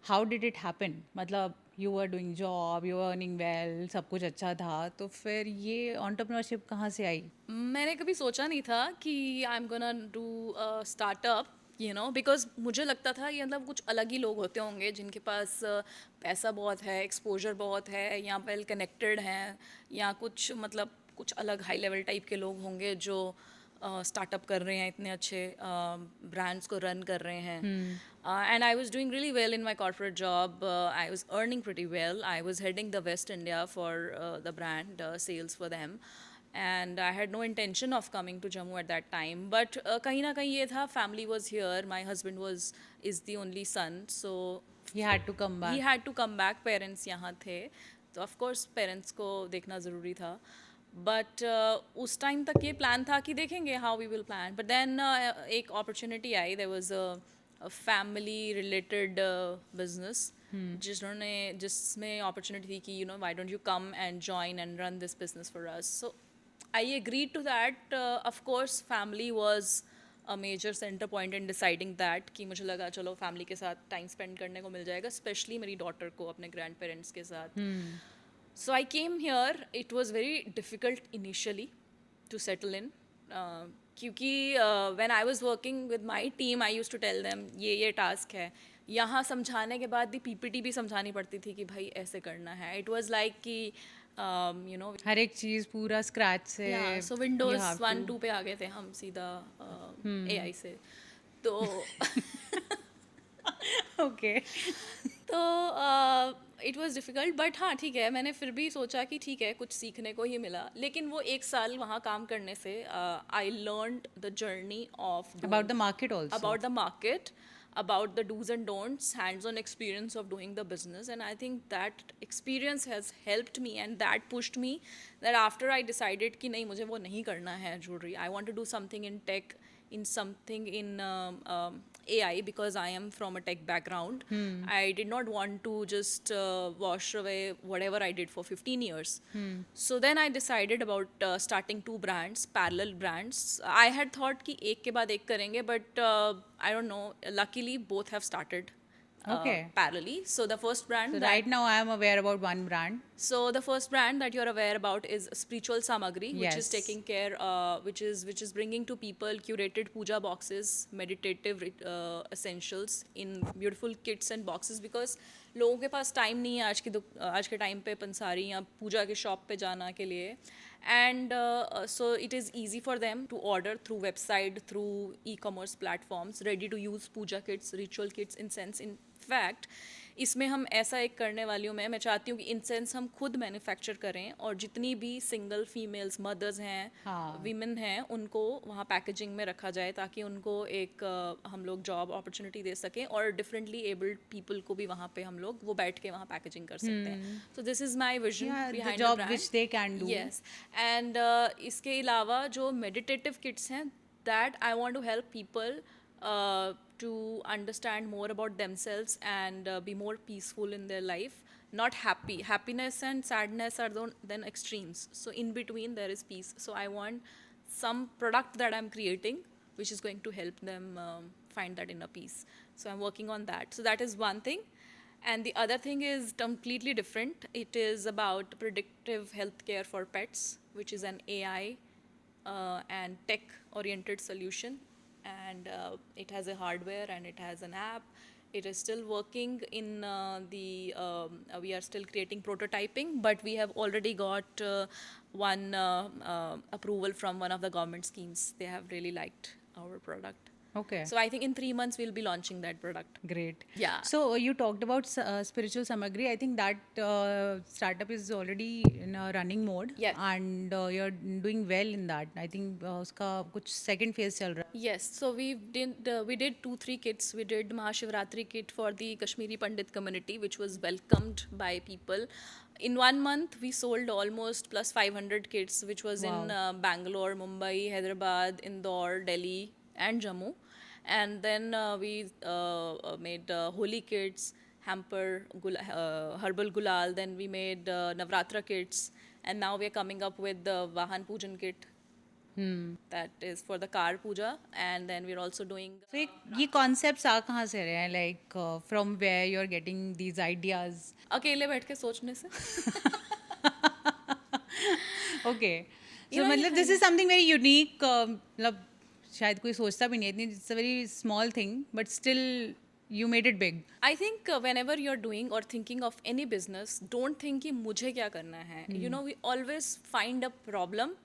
हाउ डिड इट हैपन, मतलब you are doing job, you are earning well, सब कुछ अच्छा था, तो फिर ये एंटरप्रेन्योरशिप कहाँ से आई? मैंने कभी सोचा नहीं था कि I am gonna do startup, because मुझे लगता था ये मतलब कुछ अलग ही लोग होते होंगे जिनके पास पैसा बहुत है, एक्सपोजर बहुत है, या वेल कनेक्टेड हैं, या कुछ मतलब कुछ अलग हाई लेवल टाइप के लोग होंगे जो स्टार्टअप कर रहे हैं, इतने अच्छे ब्रांड्स को रन कर रहे हैं. And I was doing really well in my corporate job. I was earning pretty well. I was heading the west India for the brand sales for them. And I had no intention of coming to Jammu at that time. But कहीं ना कहीं ये था, family was here. My husband is the only son, so he had to come he back. had to come back. Parents यहाँ थे, तो of course parents को देखना ज़रूरी था. But उस टाइम तक ये प्लान था कि देखेंगे how we will plan. But then एक opportunity I. There was a family related business जिसमें opportunity थी कि why don't you come and join and run this business for us. So I agreed to that. Of course, family was a major center point in deciding that कि मुझे लगा चलो family के साथ time spend करने को मिल जाएगा, especially मेरी daughter को अपने grandparents के साथ. So I came here. It was very difficult initially to settle in. क्योंकि when I was working with my team, I used to tell them ये task है. यहाँ समझाने के बाद भी PPT भी समझानी पड़ती थी कि भाई ऐसे करना है. It was like कि हर एक चीज़ पूरा स्क्रैच से. सो विंडोज 1-2 पे आ गए थे हम सीधा AI से. तो ओके. तो इट वाज डिफ़िकल्ट, बट हाँ ठीक है, मैंने फिर भी सोचा कि ठीक है कुछ सीखने को ही मिला. लेकिन वो 1 साल वहाँ काम करने से I learned the journey of about the market also. about the market, about the do's and don'ts, hands-on experience of doing the business. And I think that experience has helped me, and that pushed me that after I decided कि नहीं मुझे वो नहीं करना है jewelry, I want to do something in tech, in something in AI, because I am from a tech background. I did not want to just wash away whatever I did for 15 years. So then I decided about starting 2 brands, parallel brands. I had thought कि एक के बाद एक करेंगे, but I don't know, luckily both have started Okay. parallelly. So the first brand So right now I am aware about one brand. So the first brand that you're aware about is Spiritual Samagri, which is Yes. taking care, which is bringing to people curated puja boxes, meditative essentials in beautiful kits and boxes, because लोगों के पास टाइम नहीं है आज के टाइम पे पंसारी या पूजा के शॉप पे जाना के लिए. And so it is easy for them to order through website, through e-commerce platforms, ready to use puja kits, ritual kits, incense. In fact, इसमें हम ऐसा एक करने वाली हूँ, मैं चाहती हूँ कि इंसेंस हम खुद मैन्युफैक्चर करें, और जितनी भी सिंगल फीमेल्स मदर्स हैं, वीमेन हैं, उनको वहाँ पैकेजिंग में रखा जाए ताकि उनको एक हम लोग जॉब अपॉर्चुनिटी दे सकें, और डिफरेंटली एबल्ड पीपल को भी वहाँ पे हम लोग वो बैठ के वहाँ पैकेजिंग कर सकते हैं. So this is my vision behind the job brand. which they can do. Yes. And इसके अलावा जो meditative kits हैं, that I want to help people to understand more about themselves and be more peaceful in their life. Not happy. Happiness and sadness are then extremes. So in between there is peace. So I want some product that I'm creating which is going to help them find that inner peace. So I'm working on that. So that is one thing. And the other thing is completely different. It is about predictive healthcare for pets, which is an AI and tech-oriented solution. And it has a hardware and it has an app. It is still working in we are still creating prototyping, but we have already got one approval from one of the government schemes. They have really liked our product. Okay. So I think in 3 months we'll be launching that product. Great. Yeah. So you talked about spiritual samagri. I think that startup is already in a running mode. Yes. And you're doing well in that. I think उसका कुछ second phase चल रहा है. Yes, so we did 2-3 kits. We did Mahashivratri kit for the Kashmiri Pandit community, which was welcomed by people. In 1 month, we sold almost plus 500 kits, which was in Bangalore, Mumbai, Hyderabad, Indore, Delhi, and Jammu. And then we made holy kits, hamper, herbal gulal. Then we made Navratra kits, and now we are coming up with the Vahan Pujan kit. That is for the car puja, and then we're also doing So ये concepts आ कहाँ से रहे हैं? Like from where you're getting these ideas? अकेले बैठ के सोचने से. Okay. You So know, मतलब this is something very unique. मतलब शायद कोई सोचता भी नहीं है इतनी. It's a very small thing, but still you made it big. I think whenever you're doing or thinking of any business, don't think कि मुझे क्या करना है. You know, we always find a problem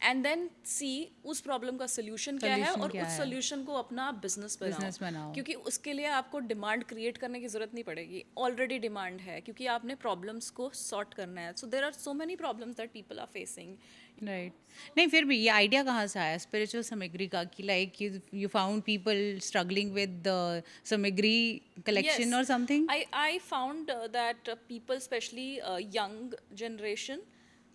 and then see उस problem का solution क्या है Solution और क्या उस है. solution को अपना business Business बनाओ. क्योंकि उसके लिए आपको demand create करने की ज़रूरत नहीं पड़ेगी. Already demand है क्योंकि आपने problems को sort करना है. So there are so many problems that people are facing. Right. नहीं फिर भी ये आइडिया कहाँ से आया स्पिरिचुअल सामग्री का कि like you found people struggling with the सामग्री कलेक्शन और something. I found that people, especially young generation,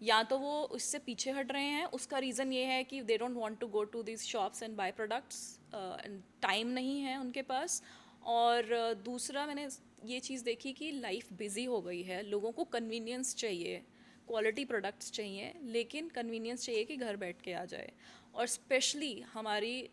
या तो वो उससे पीछे हट रहे हैं. उसका रीज़न ये है कि they don't want to go to these shops and buy products, and time नहीं है उनके पास. और दूसरा मैंने ये चीज़ देखी कि लाइफ बिजी हो गई है, लोगों को कन्वीनियंस चाहिए, क्वालिटी प्रोडक्ट्स चाहिए, लेकिन कन्वीनियंस चाहिए कि घर बैठ के आ जाए. और स्पेशली हमारी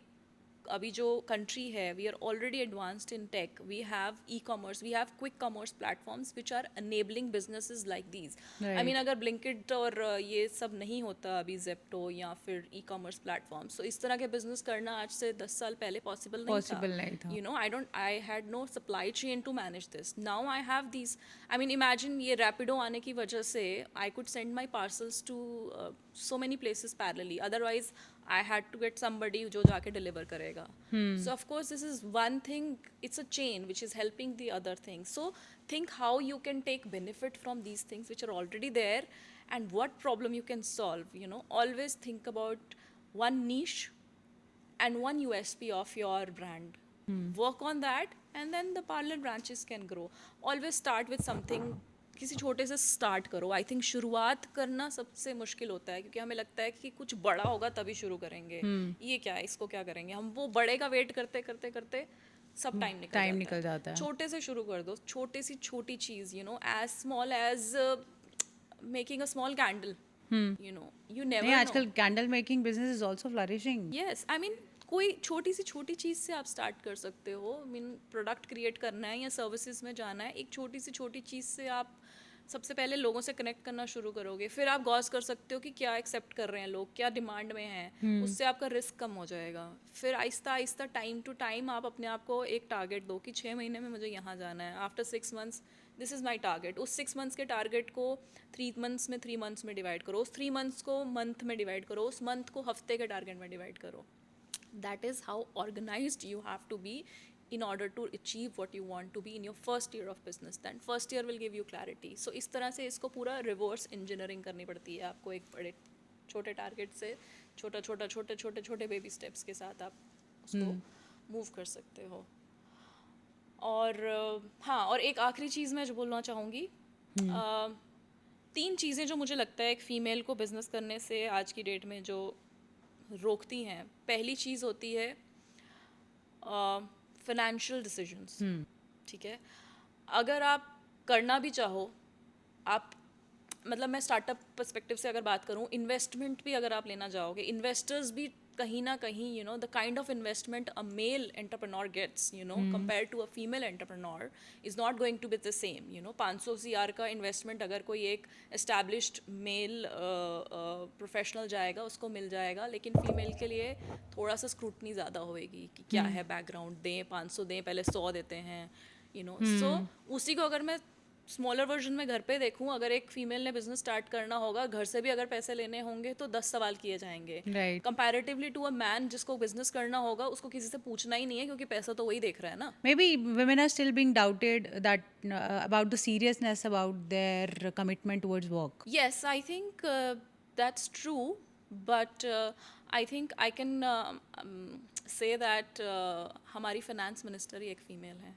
अभी जो कंट्री है, we are already advanced in tech. We have e commerce, we have quick commerce platforms which are enabling businesses like these. I mean अगर ब्लिंकिट और ये सब नहीं होता अभी, जेप्टो या फिर ई कॉमर्स प्लेटफॉर्म्स, तो इस तरह के बिजनेस करना आज से 10 साल पहले पॉसिबल नहीं था. You know, I had no supply chain to manage this. Now I have these. I mean imagine ये रैपिडो आने की वजह से I could send my parcels to so many places parallelly. Otherwise, I had to get somebody जो जाके deliver करेगा. So of course, this is one thing. It's a chain which is helping the other thing. So think how you can take benefit from these things which are already there, and what problem you can solve. You know, always think about one niche and one USP of your brand. Work on that, and then the parallel branches can grow. Always start with something. किसी छोटे से स्टार्ट करो. आई थिंक शुरुआत करना सबसे मुश्किल होता है क्योंकि हमें लगता है कि कुछ बड़ा होगा तभी शुरू करेंगे. ये क्या है, इसको क्या करेंगे हम, वो बड़े का वेट करते करते करते सब टाइम निकल जाता है. छोटे से शुरू कर दो, छोटी सी छोटी चीज़. You know, as small as making a small candle. You know, you never. आजकल candle making business is also flourishing. Yes, I mean कोई छोटी सी छोटी चीज़ से आप स्टार्ट कर सकते हो. आई मीन प्रोडक्ट क्रिएट करना है या सर्विसेज में जाना है, एक छोटी सी छोटी चीज़ से आप सबसे पहले लोगों से कनेक्ट करना शुरू करोगे. फिर आप गॉस कर सकते हो कि क्या एक्सेप्ट कर रहे हैं लोग, क्या डिमांड में है. उससे आपका रिस्क कम हो जाएगा. फिर Aahista Aahista time to time आप अपने आप को एक टारगेट दो कि 6 महीने में मुझे यहाँ जाना है. After 6 months this is my target. उस 6 मंथ्स के टारगेट को 3 मंथ्स में डिवाइड करो. उस 3 मंथ्स को मंथ में डिवाइड करो. उस मंथ को हफ्ते के टारगेट में डिवाइड करो. That is how organized you have to be in order to achieve what you want to be in your first year of business. Then first year will give you clarity. So इस तरह से इसको पूरा रिवर्स इंजीनियरिंग करनी पड़ती है आपको. एक बड़े छोटे टारगेट से छोटे बेबी स्टेप्स के साथ आप उसको मूव कर सकते हो. और हाँ, और एक आखिरी चीज़ मैं जो बोलना चाहूँगी, 3 चीज़ें जो मुझे लगता है एक फ़ीमेल को बिज़नेस करने से आज की डेट में जो रोकती हैं. पहली चीज़ होती है फाइनेंशियल डिसीजंस. ठीक है, अगर आप करना भी चाहो, आप मतलब मैं स्टार्टअप पर्सपेक्टिव से अगर बात करूं, इन्वेस्टमेंट भी अगर आप लेना चाहोगे, इन्वेस्टर्स भी कहीं ना कहीं, you know, the kind of investment a male entrepreneur gets, you know, compare to a female entrepreneur is not going to be the same. You know, 500 CR का इन्वेस्टमेंट अगर कोई एक एस्टैब्लिश्ड मेल प्रोफेशनल जाएगा उसको मिल जाएगा, लेकिन फीमेल के लिए थोड़ा सा स्क्रूटनी ज़्यादा होएगी कि क्या है बैकग्राउंड, दें 500 दें, पहले 100 देते हैं. यू नो, सो उसी को अगर मैं स्मॉलर वर्जन में घर पे देखूं, अगर एक फीमेल ने बिजनेस स्टार्ट करना होगा, घर से भी अगर पैसे लेने होंगे तो 10 सवाल किए जाएंगे। Right. Comparatively to a man जिसको बिजनेस करना होगा, उसको किसी से पूछना ही नहीं है क्योंकि पैसा तो वही देख रहा है ना। Maybe women are still being doubted that about the seriousness about their commitment towards work. Yes, I think that's true, but I think I can say that हमारी फाइनेंस मिनिस्टर ही एक फीमेल है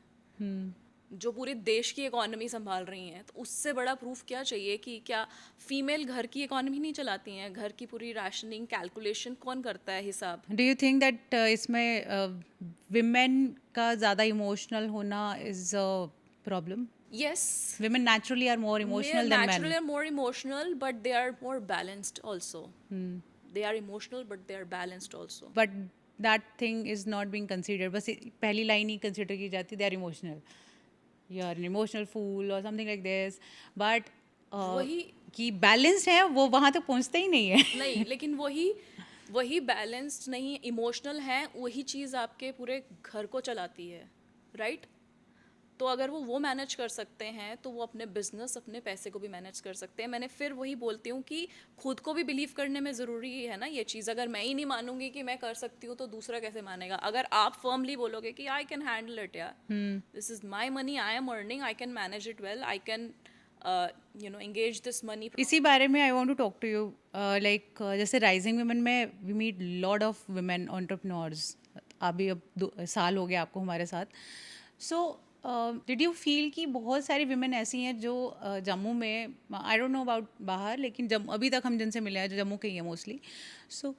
जो पूरे देश की इकोनॉमी संभाल रही हैं, तो उससे बड़ा प्रूफ क्या चाहिए कि क्या फीमेल घर की इकोनॉमी नहीं चलाती हैं? घर की पूरी राशनिंग कैलकुलेशन कौन करता है हिसाब? Do you think that इसमें women का ज़्यादा emotional होना is a problem? Yes, Women naturally are more emotional than naturally men. are more emotional, but they are more balanced also. They are emotional, but they are balanced also. But that thing is not being considered. बस पहली लाइन ही consider की जाती, they are emotional. You are an emotional fool or something like this. But वही कि balanced है वो वहाँ तक पहुँचता ही नहीं है. नहीं, लेकिन वही बैलेंस्ड नहीं, इमोशनल है, वही चीज़ आपके पूरे घर को चलाती है, राइट? तो अगर वो मैनेज कर सकते हैं तो वो अपने बिजनेस, अपने पैसे को भी मैनेज कर सकते हैं। मैंने फिर वही बोलती हूँ कि खुद को भी बिलीव करने में ज़रूरी है ना ये चीज़। अगर मैं ही नहीं मानूंगी कि मैं कर सकती हूँ तो दूसरा कैसे मानेगा? अगर आप फर्मली बोलोगे कि आई कैन हैंडल इट, या this is my money, I am earning, I can manage it well, I can engage this money. इसी बारे में I want to talk to you like जैसे राइजिंग वुमेन में we meet lot of women entrepreneurs. अभी अब 2 साल हो गया आपको हमारे साथ। सो डिड यू फील कि बहुत सारी वुमेन ऐसी हैं जो जम्मू में, आई डोंट नो अबाउट बाहर, लेकिन अभी तक हम जिनसे मिले हैं जो जम्मू के ही हैं मोस्टली, सो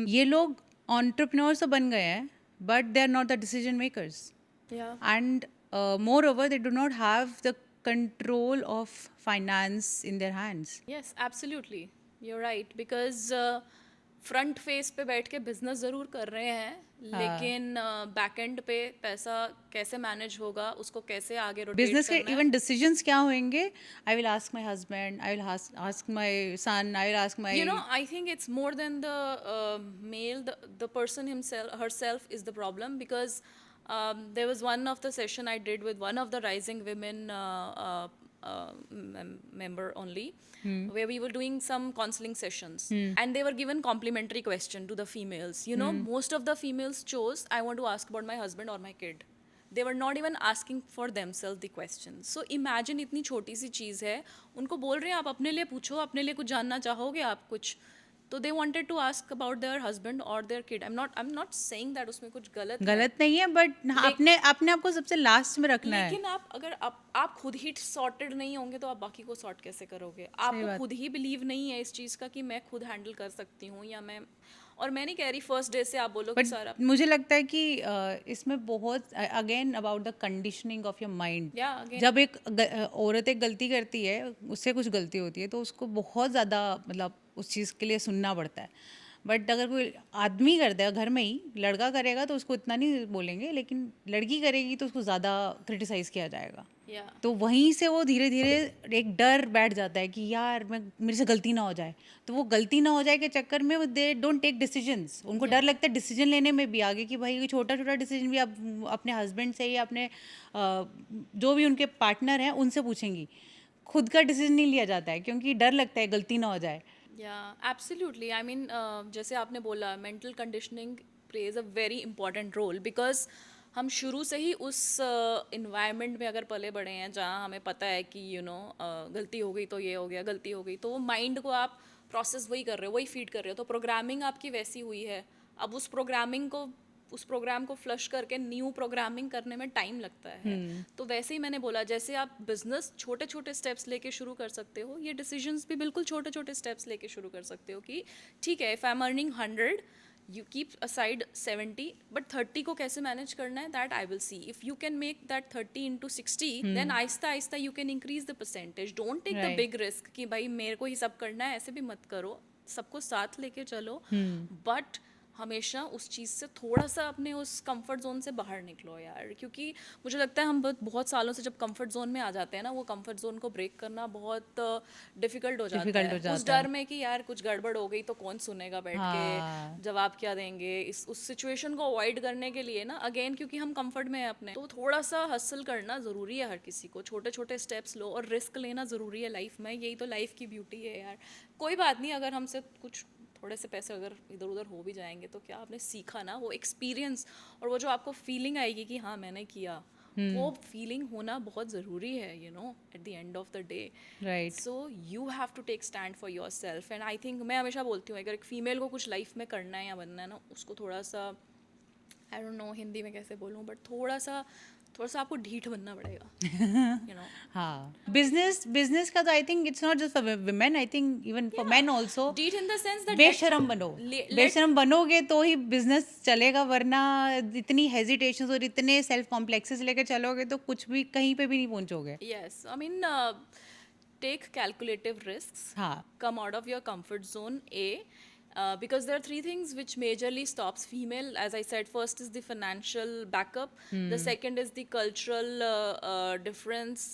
ये लोग एंटरप्रेन्योर्स तो बन गए हैं but they are not the decision makers and moreover they do not have the control of finance in their hands. Yes, absolutely. You're right. Because front face पे बैठ के बिजनेस ज़रूर कर रहे हैं, लेकिन बैक एंड पे पैसा कैसे मैनेज होगा, उसको कैसे आगे रोटेट बिजनेस के करना है। इवन डिसीजंस क्या होंगे, I will ask my husband, I will ask my son, I will ask my, You know, I think it's more than the male, the person herself is the problem, because there was one of the session I did with one of the rising women member only, where we were doing some counseling sessions, and they were given complimentary question to the females. You know, most of the females chose, I want to ask about my husband or my kid. They were not even asking for themselves the question. So imagine इतनी छोटी सी चीज़ है, उनको बोल रहे हैं आप अपने लिए पूछो, अपने लिए कुछ जानना चाहोगे आप कुछ, तो they wanted to ask about their husband or their kid. I'm not saying that उसमें कुछ गलत नहीं है, बट अपने आप को सबसे लास्ट में रखना है. लेकिन आप खुद ही सॉर्टेड नहीं होंगे तो आप बाकी को सॉर्ट कैसे करोगे? आपको खुद ही बिलीव नहीं है इस चीज़ का कि मैं खुद हैंडल कर सकती हूँ, या मैं नहीं कह रही फर्स्ट डे से आप बोलो कि सारा, मुझे लगता है कि इसमें बहुत again about the conditioning of your mind. जब एक औरत एक गलती करती है, उससे कुछ गलती होती है, तो उसको बहुत ज़्यादा मतलब उस चीज़ के लिए सुनना पड़ता है. बट अगर कोई आदमी करता है घर में ही, लड़का करेगा तो उसको इतना नहीं बोलेंगे, लेकिन लड़की करेगी तो उसको ज़्यादा क्रिटिसाइज़ किया जाएगा. तो वहीं से वो धीरे धीरे एक डर बैठ जाता है कि यार मेरे से गलती ना हो जाए. तो वो गलती ना हो जाए के चक्कर में दे डोंट टेक डिसीजंस. उनको डर लगता है डिसीजन लेने में भी आगे कि भाई छोटा छोटा डिसीजन भी आप अपने हस्बैंड से या अपने जो भी उनके पार्टनर हैं उनसे पूछेंगी. खुद का डिसीजन नहीं लिया जाता है क्योंकि डर लगता है गलती ना हो जाए. एब्सोल्युटली. आई मीन जैसे आपने बोला, mental conditioning plays a very important role, because हम शुरू से ही उस इन्वायरमेंट में अगर पले बड़े हैं जहाँ हमें पता है कि गलती हो गई तो ये हो गया, गलती हो गई तो वो माइंड को आप प्रोसेस वही कर रहे हो, वही फीड कर रहे हो, तो प्रोग्रामिंग आपकी वैसी हुई है. अब उस प्रोग्राम को फ्लश करके न्यू प्रोग्रामिंग करने में टाइम लगता है. तो वैसे ही मैंने बोला, जैसे आप बिजनेस छोटे छोटे स्टेप्स लेके शुरू कर सकते हो, ये डिसीजंस भी बिल्कुल छोटे छोटे स्टेप्स लेके शुरू कर सकते हो कि ठीक है, if I am earning 100, you keep aside 70, but 30 को कैसे मैनेज करना है, that I will see. If you can make that 30 into 60, then Aahista Aahista you can increase the percentage. Don't take the big risk कि भाई मेरे को ही सब करना है, ऐसे भी मत करो, सबको साथ लेके चलो. But हमेशा उस चीज़ से थोड़ा सा अपने उस कंफर्ट जोन से बाहर निकलो यार, क्योंकि मुझे लगता है हम बहुत सालों से जब कंफर्ट जोन में आ जाते हैं ना, वो कंफर्ट जोन को ब्रेक करना बहुत डिफ़िकल्ट हो जाता डिफिकल्ट हो है, उस जाता डर है। में कि यार कुछ गड़बड़ हो गई तो कौन सुनेगा बैठ के, हाँ, जवाब क्या देंगे, इस उस सिचुएशन को अवॉइड करने के लिए ना, अगेन क्योंकि हम कंफर्ट में हैं अपने, तो थोड़ा सा हसल करना ज़रूरी है हर किसी को, छोटे छोटे स्टेप्स लो और रिस्क लेना ज़रूरी है लाइफ में, यही तो लाइफ की ब्यूटी है यार। कोई बात नहीं अगर हमसे कुछ थोड़े से पैसे अगर इधर उधर हो भी जाएंगे तो क्या, आपने सीखा ना, वो एक्सपीरियंस और वो जो आपको फीलिंग आएगी कि हाँ मैंने किया, वो फीलिंग होना बहुत ज़रूरी है, you know, at the end of the day. Right. So you have to take stand for your self, and I think मैं हमेशा बोलती हूँ अगर एक फ़ीमेल को कुछ लाइफ में करना है या बनना है ना, उसको थोड़ा सा, आई डोंट नो हिंदी में कैसे बोलूँ, बट थोड़ा सा आपको ढीठ बनना पड़ेगा, यू नो। हाँ, बिजनेस बिजनेस का तो I think it's not just for women, I think even for Yeah, main also. deed in the sense that बेशरम बनो, let बेशरम बनोगे तो ही बिजनेस चलेगा, वरना इतनी हेजिटेशन और इतने सेल्फ कॉम्प्लेक्सेस लेके चलोगे तो कुछ भी कहीं पे भी नहीं पहुंचोगे। yes, I mean, take calculative risks, हाँ। come out of your comfort zone, because there are three things which majorly stops female. As I said, first is the financial backup. The second is the cultural difference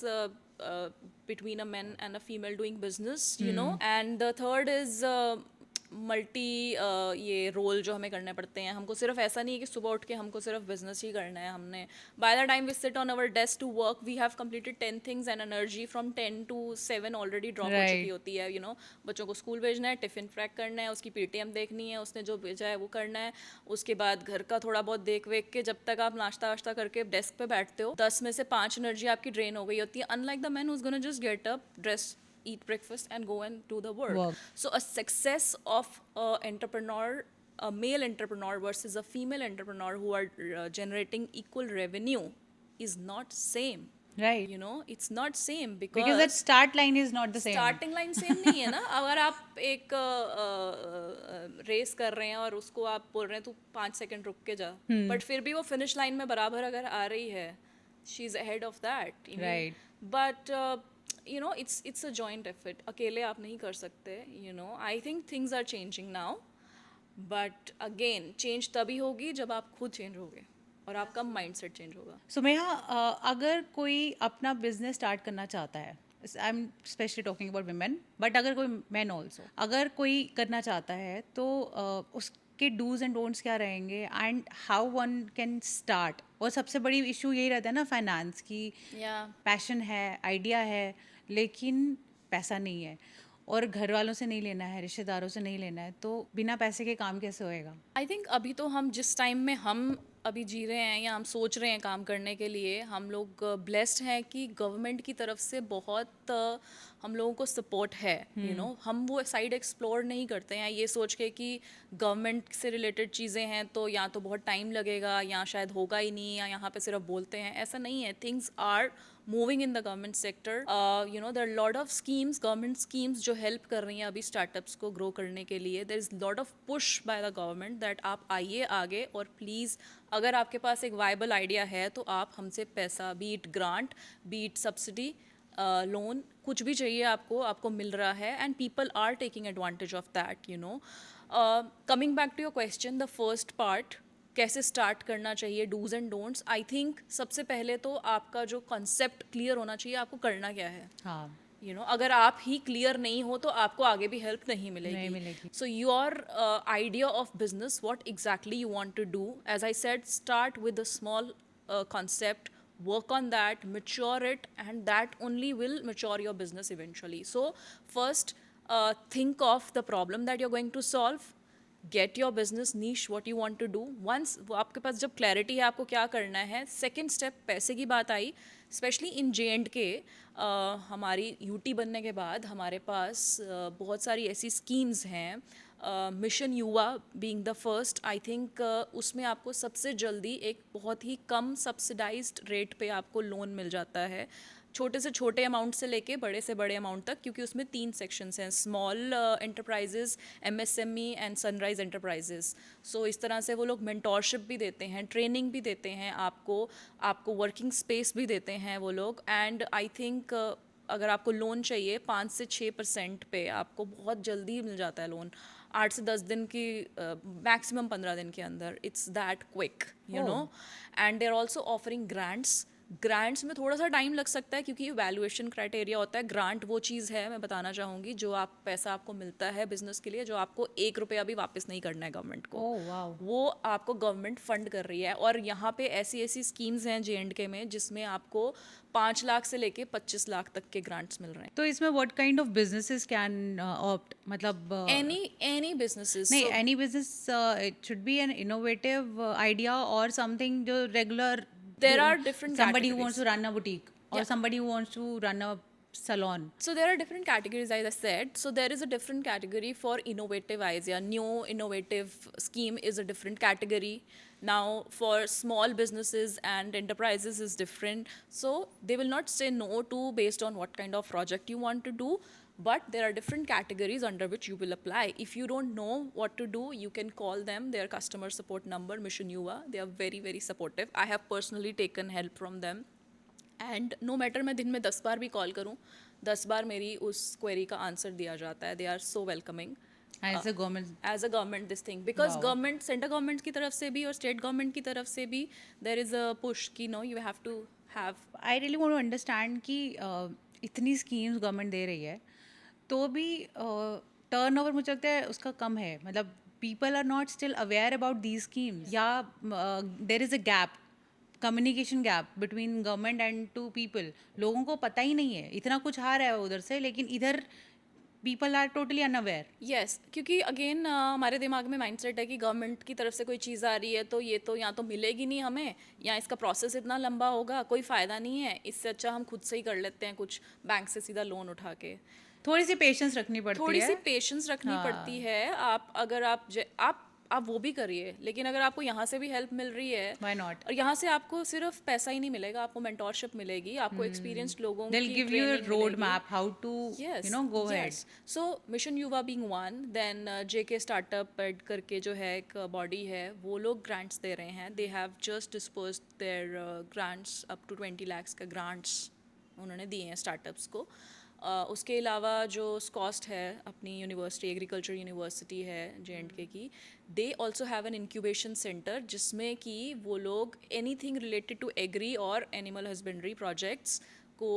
between a man and a female doing business, you know. And the third is multi ये रोल जो हमें करने पड़ते हैं। हमको सिर्फ ऐसा नहीं है कि सुबह उठ के हमको सिर्फ बिजनेस ही करना है। हमने by the time we sit on our desk to work we have completed 10 things, and energy from 10 to 7 already drop हो चुकी राइट। होती है, यू नो। बच्चों को स्कूल भेजना है, टिफिन पैक करना है, उसकी पीटीएम देखनी है, उसने जो भेजा है वो करना है, उसके बाद घर का थोड़ा बहुत देख वेख के जब तक आप नाश्ता वाश्ता करके डेस्क पे बैठते हो 10 में से 5 एनर्जी आपकी ड्रेन हो गई होती है, unlike the man who is gonna just get up, dress, eat breakfast and go and do the work. Work. So a success of a entrepreneur, a male entrepreneur versus a female entrepreneur who are generating equal revenue is not same. Right, You know, it's not same because that because start line is not the same. Starting line same नहीं है ना। अगर आप एक रेस कर रहे हैं और उसको आप बोल रहे हैं तू 5 सेकंड रुक के जा, बट फिर भी वो फिनिश लाइन में बराबर अगर आ रही है, she is ahead of that, Right. But you know it's a joint effort, अकेले आप नहीं कर सकते, you know. I think things are changing now, but again change तभी होगी जब आप खुद चेंज होगे और आपका माइंडसेट चेंज होगा। सुमेहा, अगर कोई अपना बिजनेस स्टार्ट करना चाहता है, I am specially talking about women, but अगर कोई मैन ऑल्सो अगर कोई करना चाहता है तो उसके डूज एंड डोंट्स क्या रहेंगे and how one can start? और सबसे बड़ी इशू यही रहता है ना फाइनेंस की। या पैशन है, आइडिया है, लेकिन पैसा नहीं है, और घर वालों से नहीं लेना है, रिश्तेदारों से नहीं लेना है, तो बिना पैसे के काम कैसे होएगा? आई थिंक अभी तो हम जिस टाइम में हम अभी जी रहे हैं या हम सोच रहे हैं काम करने के लिए, हम लोग ब्लेस्ड हैं कि गवर्नमेंट की तरफ से बहुत हम लोगों को सपोर्ट है, यू नो। हम वो साइड एक्सप्लोर नहीं करते हैं ये सोच के कि गवर्नमेंट से रिलेटेड चीज़ें हैं तो या तो बहुत टाइम लगेगा या शायद होगा ही नहीं, या यहाँ पे सिर्फ बोलते हैं, ऐसा नहीं है। Things are moving in the government sector, you know, there are lot of schemes, government schemes जो help कर रही हैं अभी startups को grow करने के लिए। there is lot of push by the government that आप आइए आगे, और please अगर आपके पास एक viable idea है तो आप हमसे पैसा, be it grant, be it subsidy, loan, कुछ भी चाहिए आपको मिल रहा है, and people are taking advantage of that, you know. Coming back to your question, the first part, कैसे स्टार्ट करना चाहिए, dos and don'ts, I think सबसे पहले तो आपका जो कॉन्सेप्ट क्लियर होना चाहिए, आपको करना क्या है, हाँ, यू नो। अगर आप ही क्लियर नहीं हो तो आपको आगे भी हेल्प नहीं नहीं मिलेगी। मिलेगी। So your idea of business, what exactly you want to do, as I said, start with a small concept, work on that, mature it, and that only will mature your business eventually. So first, think of the problem that you're going to solve, get your business niche, what you want to do. Once वो आपके पास जब clarity है आपको क्या करना है, second step पैसे की बात आई, स्पेशली इन J&K। हमारी यूटी बनने के बाद हमारे पास बहुत सारी ऐसी स्कीम्स हैं, मिशन युवा being the first, I think उसमें आपको सबसे जल्दी एक बहुत ही कम सब्सिडाइज्ड रेट पे आपको लोन मिल जाता है, छोटे से छोटे अमाउंट से लेके बड़े से बड़े अमाउंट तक, क्योंकि उसमें 3 सेक्शंस हैं, small enterprises, MSME and sunrise enterprises. So इस तरह से वो लोग मेंटोरशिप भी देते हैं, ट्रेनिंग भी देते हैं, आपको वर्किंग स्पेस भी देते हैं वो लोग। एंड आई थिंक अगर आपको लोन चाहिए 5 से 6% पे आपको बहुत जल्दी मिल जाता है लोन। 8 से 10 दिन की, मैक्सिमम 15 दिन के अंदर. It's that quick, you know. And they are also offering grants. Grants में थोड़ा सा टाइम लग सकता है क्योंकि वैल्यूएशन क्राइटेरिया होता है. ग्रांट वो चीज़ है, मैं बताना चाहूँगी, जो आप पैसा आपको मिलता है बिजनेस के लिए, जो आपको 1 रुपया भी वापस नहीं करना है गवर्नमेंट को. Oh wow. वो आपको गवर्नमेंट फंड कर रही है. और यहाँ पे ऐसी ऐसी स्कीम्स हैं JNK में जिसमें आपको 5 लाख से लेके 25 लाख तक के ग्रांट्स मिल रहे हैं. तो इसमें what kind of businesses can opt, मतलब एनी बिजनेसेस. नहीं, any business, it should B an innovative idea और समथिंग जो regular. There are different somebody who categories. wants to run a boutique or Yeah. somebody who wants to run a salon. So there are different categories, as I said. So there is a different category for innovative idea. New innovative scheme is a different category. Now for small businesses and enterprises is different. So they will not say no to based on what kind of project you want to do. But there are different categories under which you will apply. If you don't know what to do, you can call them. Their customer support number, Mission Yuva. They are very, very supportive. I have personally taken help from them. And no matter मैं दिन में 10 बार भी कॉल करूँ, 10 बार मेरी उस क्वेरी का आंसर दिया जाता है. They are so welcoming As a government. As a government this thing, because government, central government की तरफ से भी और स्टेट गवर्नमेंट की तरफ से भी देर इज़ अ पुश कि no you have to have. I really want to understand कि इतनी स्कीम्स गवर्नमेंट दे रही है तो भी टर्नओवर मुझे लगता है उसका कम है. मतलब people are not still aware about these schemes, या there is a gap, communication gap between government and to people. लोगों को पता ही नहीं है, इतना कुछ आ रहा है उधर से, लेकिन इधर people are totally unaware. Yes, क्योंकि अगेन हमारे दिमाग में माइंडसेट है कि गवर्नमेंट की तरफ से कोई चीज़ आ रही है तो ये तो या तो मिलेगी नहीं हमें, या इसका प्रोसेस इतना लंबा होगा, कोई फ़ायदा नहीं है, इससे अच्छा हम खुद से ही कर लेते हैं कुछ बैंक से सीधा लोन उठा के. थोड़ी सी पेशेंस रखनी पड़ती थोड़ी है. सी पेशेंस रखनी पड़ती है. आप अगर आप वो भी करिए, लेकिन अगर आपको यहाँ से भी हेल्प मिल रही है, Why not? और यहाँ से आपको सिर्फ पैसा ही नहीं मिलेगा, आपको मेंटोरशिप मिलेगी, आपको एक्सपीरियंस्ड लोगों They'll की give you a training road मिलेगी. map how to, Yes, you know, go ahead. yes. So Mission Yuva being one, then JK Startup Ed करके जो है एक बॉडी है, वो लोग ग्रांट्स दे रहे हैं. They have just dispersed their grants, up to 20 lakhs का ग्रांट्स उन्होंने दिए हैं स्टार्टअप्स को. उसके अलावा जो कॉस्ट है अपनी यूनिवर्सिटी, एग्रीकल्चर यूनिवर्सिटी है JNK की, they also have an incubation centre जिसमें कि वो लोग एनीथिंग रिलेटेड टू एग्री और एनिमल हस्बेंड्री प्रोजेक्ट्स को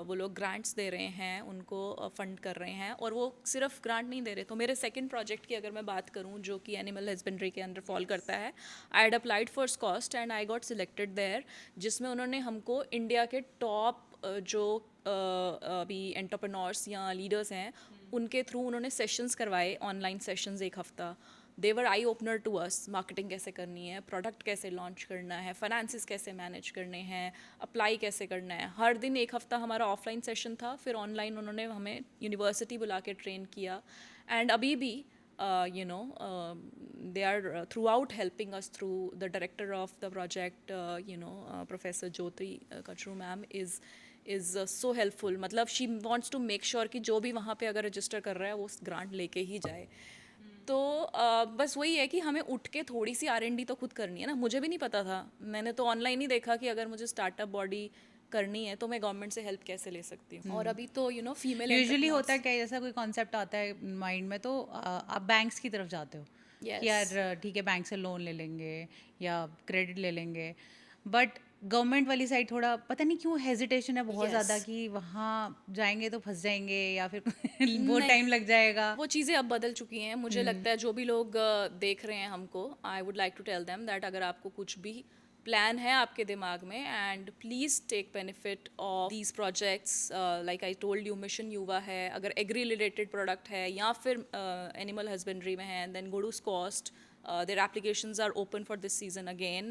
वो लोग ग्रांट्स दे रहे हैं, उनको फंड कर रहे हैं. और वो सिर्फ ग्रांट नहीं दे रहे. तो मेरे सेकंड प्रोजेक्ट की अगर मैं बात करूं जो कि एनिमल हस्बेंड्री के अंडर फॉल करता है, I had applied for cost and I got selected there, जिसमें उन्होंने हमको इंडिया के टॉप जो अभी एंटरप्रेन्योर्स या लीडर्स हैं उनके थ्रू उन्होंने सेशंस करवाए, ऑनलाइन सेशंस 1 हफ्ता. They were eye opener to us. Marketing कैसे करनी है, प्रोडक्ट कैसे लॉन्च करना है, फाइनेंसिस कैसे मैनेज करने हैं, अप्लाई कैसे करना है. हर दिन 1 हफ्ता हमारा ऑफलाइन सेशन था, फिर ऑनलाइन उन्होंने हमें यूनिवर्सिटी बुला के ट्रेन किया. एंड अभी भी you know, they are throughout helping us through. The director of the project, Professor Jyoti Kachru ma'am is so helpful. मतलब she wants to make sure कि जो भी वहाँ पे अगर रजिस्टर कर रहा है वो ग्रांट लेके ही जाए. तो बस वही है कि हमें उठ के थोड़ी सी R&D तो खुद करनी है ना. मुझे भी नहीं पता था, मैंने तो ऑनलाइन ही देखा कि अगर मुझे स्टार्टअप बॉडी करनी है तो मैं गवर्नमेंट से हेल्प कैसे ले सकती हूँ. और अभी तो फीमेल यूजुअली होता है क्या, जैसा कोई कॉन्सेप्ट आता है माइंड में तो आप बैंक्स की तरफ जाते हो कि यार ठीक है बैंक से लोन ले लेंगे या क्रेडिट ले लेंगे. बट गवर्नमेंट वाली साइड थोड़ा पता नहीं क्यों हेजिटेशन है बहुत ज़्यादा कि वहाँ जाएंगे तो फंस जाएंगे या फिर बहुत टाइम लग जाएगा. वो चीज़ें अब बदल चुकी हैं. मुझे लगता है जो भी लोग देख रहे हैं हमको, I would like to tell them that अगर आपको कुछ भी प्लान है आपके दिमाग में, and please take benefit of these projects. Like I told you, mission Yuva है, अगर एग्री रिलेटेड प्रोडक्ट है या फिर एनिमल हस्बेंड्री में है, then go to cost. Their applications are open for this season again.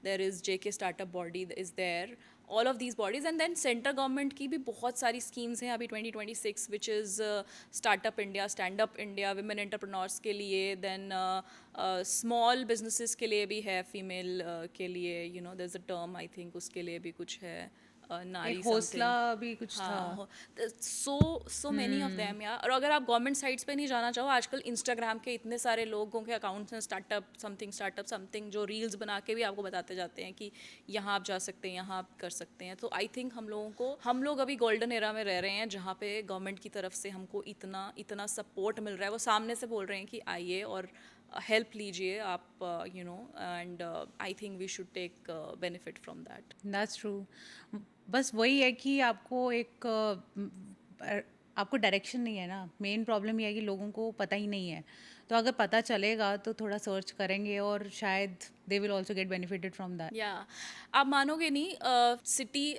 There is JK Startup Body is there. All of these bodies, and then center government की भी बहुत सारी schemes हैं अभी 2026, which is Startup India, Stand Up India, Women Entrepreneurs के लिए, then small businesses के लिए भी है, female के लिए, there's a term I think उसके लिए भी कुछ है. नारी एक हौसला समथिंग। भी कुछ था। हाँ, सो मेनी ऑफ देम यार। और अगर आप गवर्नमेंट साइट्स पे नहीं जाना चाहो, आजकल इंस्टाग्राम के इतने सारे लोगों के अकाउंट्स हैं, स्टार्टअप समथिंग, जो रील्स बना के भी आपको बताते जाते हैं कि यहाँ आप जा सकते हैं, यहाँ आप कर सकते हैं। तो आई थिंक हम लोग अभी गोल्डन एरा में रह रहे हैं, जहाँ पे गवर्नमेंट की तरफ से हमको इतना इतना सपोर्ट मिल रहा है। वो सामने से बोल रहे हैं कि आइए और हेल्प लीजिए आप, you know, and I think we should take benefit from that. That's true. बस वही है कि आपको आपको डायरेक्शन नहीं है ना। मेन प्रॉब्लम ये है कि लोगों को पता ही नहीं है। तो अगर पता चलेगा तो थोड़ा सर्च करेंगे और शायद they will also get benefited from that. या आप मानोगे नहीं, सिटी,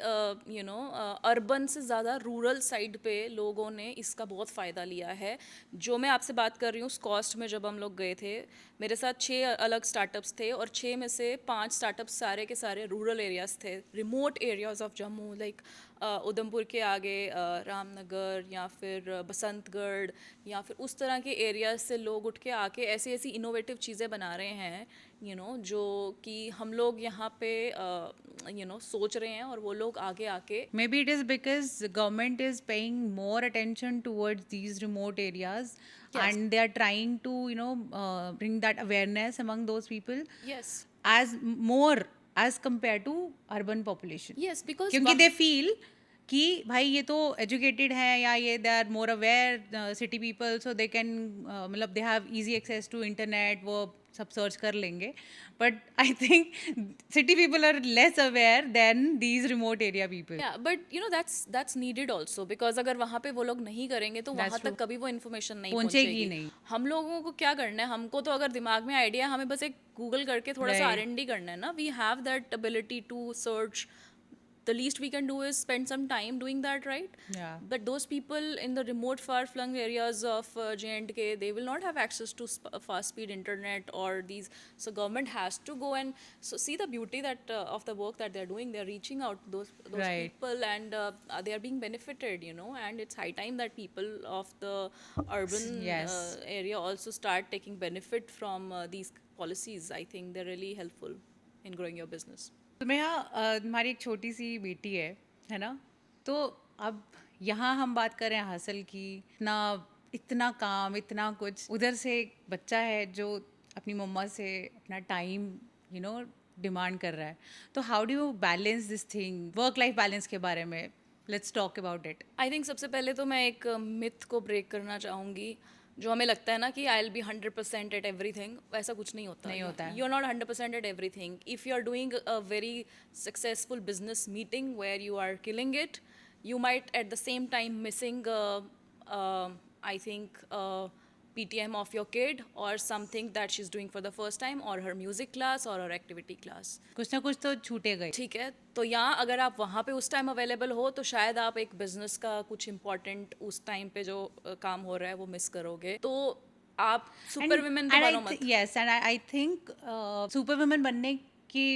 यू नो, अर्बन से ज़्यादा रूरल साइड पे लोगों ने इसका बहुत फ़ायदा लिया है। जो मैं आपसे बात कर रही हूँ, उस कॉस्ट में जब हम लोग गए थे, मेरे साथ 6 अलग स्टार्टअप्स थे और 6 में से 5 स्टार्टअप्स सारे के सारे रूरल एरियाज थे, remote areas of Jammu, like Udhampur के आगे रामनगर या फिर बसंतगढ़ या फिर उस तरह के एरियाज से लोग उठ के आके ऐसी ऐसी इनोवेटिव चीज़ें बना रहे हैं, यू नो, जो कि हम लोग यहाँ पे यू नो सोच रहे हैं, और वो लोग आगे आके। Maybe it is because government is paying more attention towards these remote areas Yes. and they are trying to, bring that awareness among those people yes as more as compared to urban population. Yes, because क्योंकि दे फील कि भाई ये तो एजुकेटेड है या ये they are more aware city people, so they can मतलब they have easy access to internet, वो सब सर्च कर लेंगे। But I think city people are less aware than these remote area people. Yeah but you know that's needed also, because अगर वहाँ पे वो लोग नहीं करेंगे तो That's वहाँ true. तक कभी वो इन्फॉर्मेशन नहीं पहुंचेगी पहुँचेगी। नहीं। हम लोगों को क्या करना है, हमको तो अगर दिमाग में आइडिया, हमें बस एक गूगल करके थोड़ा सा Right. R&D करना है ना। We have that ability to search, the least we can do is spend some time doing that, right? Yeah. But those people in the remote far-flung areas of J&K, they will not have access to fast-speed internet or these. So government has to go and so see the beauty that of the work that they're doing. They're reaching out to those Right. people, and they are being benefited, you know. And it's high time that people of the urban Yes. area also start taking benefit from these policies. I think they're really helpful in growing your business. तो मैं हमारी एक छोटी सी बेटी है ना। तो अब यहाँ हम बात कर रहे हैं हासिल की, इतना इतना काम, इतना कुछ, उधर से एक बच्चा है जो अपनी मम्मा से अपना टाइम डिमांड कर रहा है। तो how do you balance this thing, work life balance के बारे में let's talk about it. I think सबसे पहले तो मैं एक मिथ को ब्रेक करना चाहूँगी, जो हमें लगता है ना कि I will be 100% at everything. वैसा कुछ नहीं होता। नहीं होता है। You are not 100% at everything. If you are doing a very successful business meeting where you are killing it, you might at the same time missing I think PTM of your kid, or something that she's doing for the first time, or her music class or her activity class. कुछ ना कुछ तो छूटेगा ही। ठीक है, तो यहाँ अगर आप वहाँ पे उस टाइम अवेलेबल हो तो शायद आप एक बिजनेस का कुछ इम्पोर्टेंट उस टाइम पे जो काम हो रहा है वो मिस करोगे। तो आप सुपर वुमेन तो बनो मत। Yes, and I think super women बनने की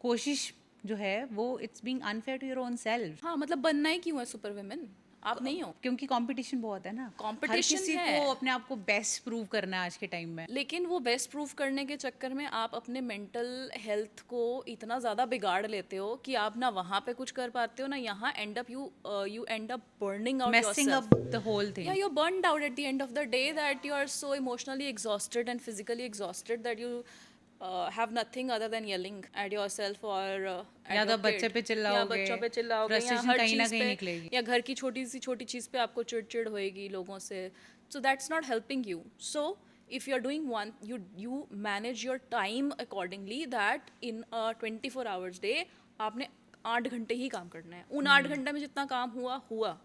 कोशिश जो है वो it's being unfair to your own self. हाँ, मतलब बनना ही क्यों है सुपर वुमेन, आप नहीं हो। क्योंकि कंपटीशन बहुत है ना। Competition हर किसी है। को अपने आप को बेस्ट प्रूव करना है आज के टाइम में। लेकिन वो बेस्ट प्रूफ करने के चक्कर में आप अपने मेंटल हेल्थ को इतना ज़्यादा बिगाड़ लेते हो कि आप ना वहाँ पे कुछ कर पाते हो ना यहाँ। End up you end up burning out messing yourself. Up the whole thing. Yeah, you're burned out at the end of the day, that you are so emotionally exhausted and physically exhausted that you have nothing other than yelling at yourself or at या your तो kid. बच्चे पे चिल्लाओगे, या बच्चों पे चिल्लाओगे, या frustration हर कहीं ना चीज़ कहीं पे, निकलेगी। या घर की छोटी चीज़ पे आपको चिड़चिड़ होएगी लोगों से। So that's not helping you. So if you're doing one, you manage your time accordingly, that in a 24 hours day आपने 8 घंटे ही काम करना है। उन 8 घंटे में जितना काम हुआ,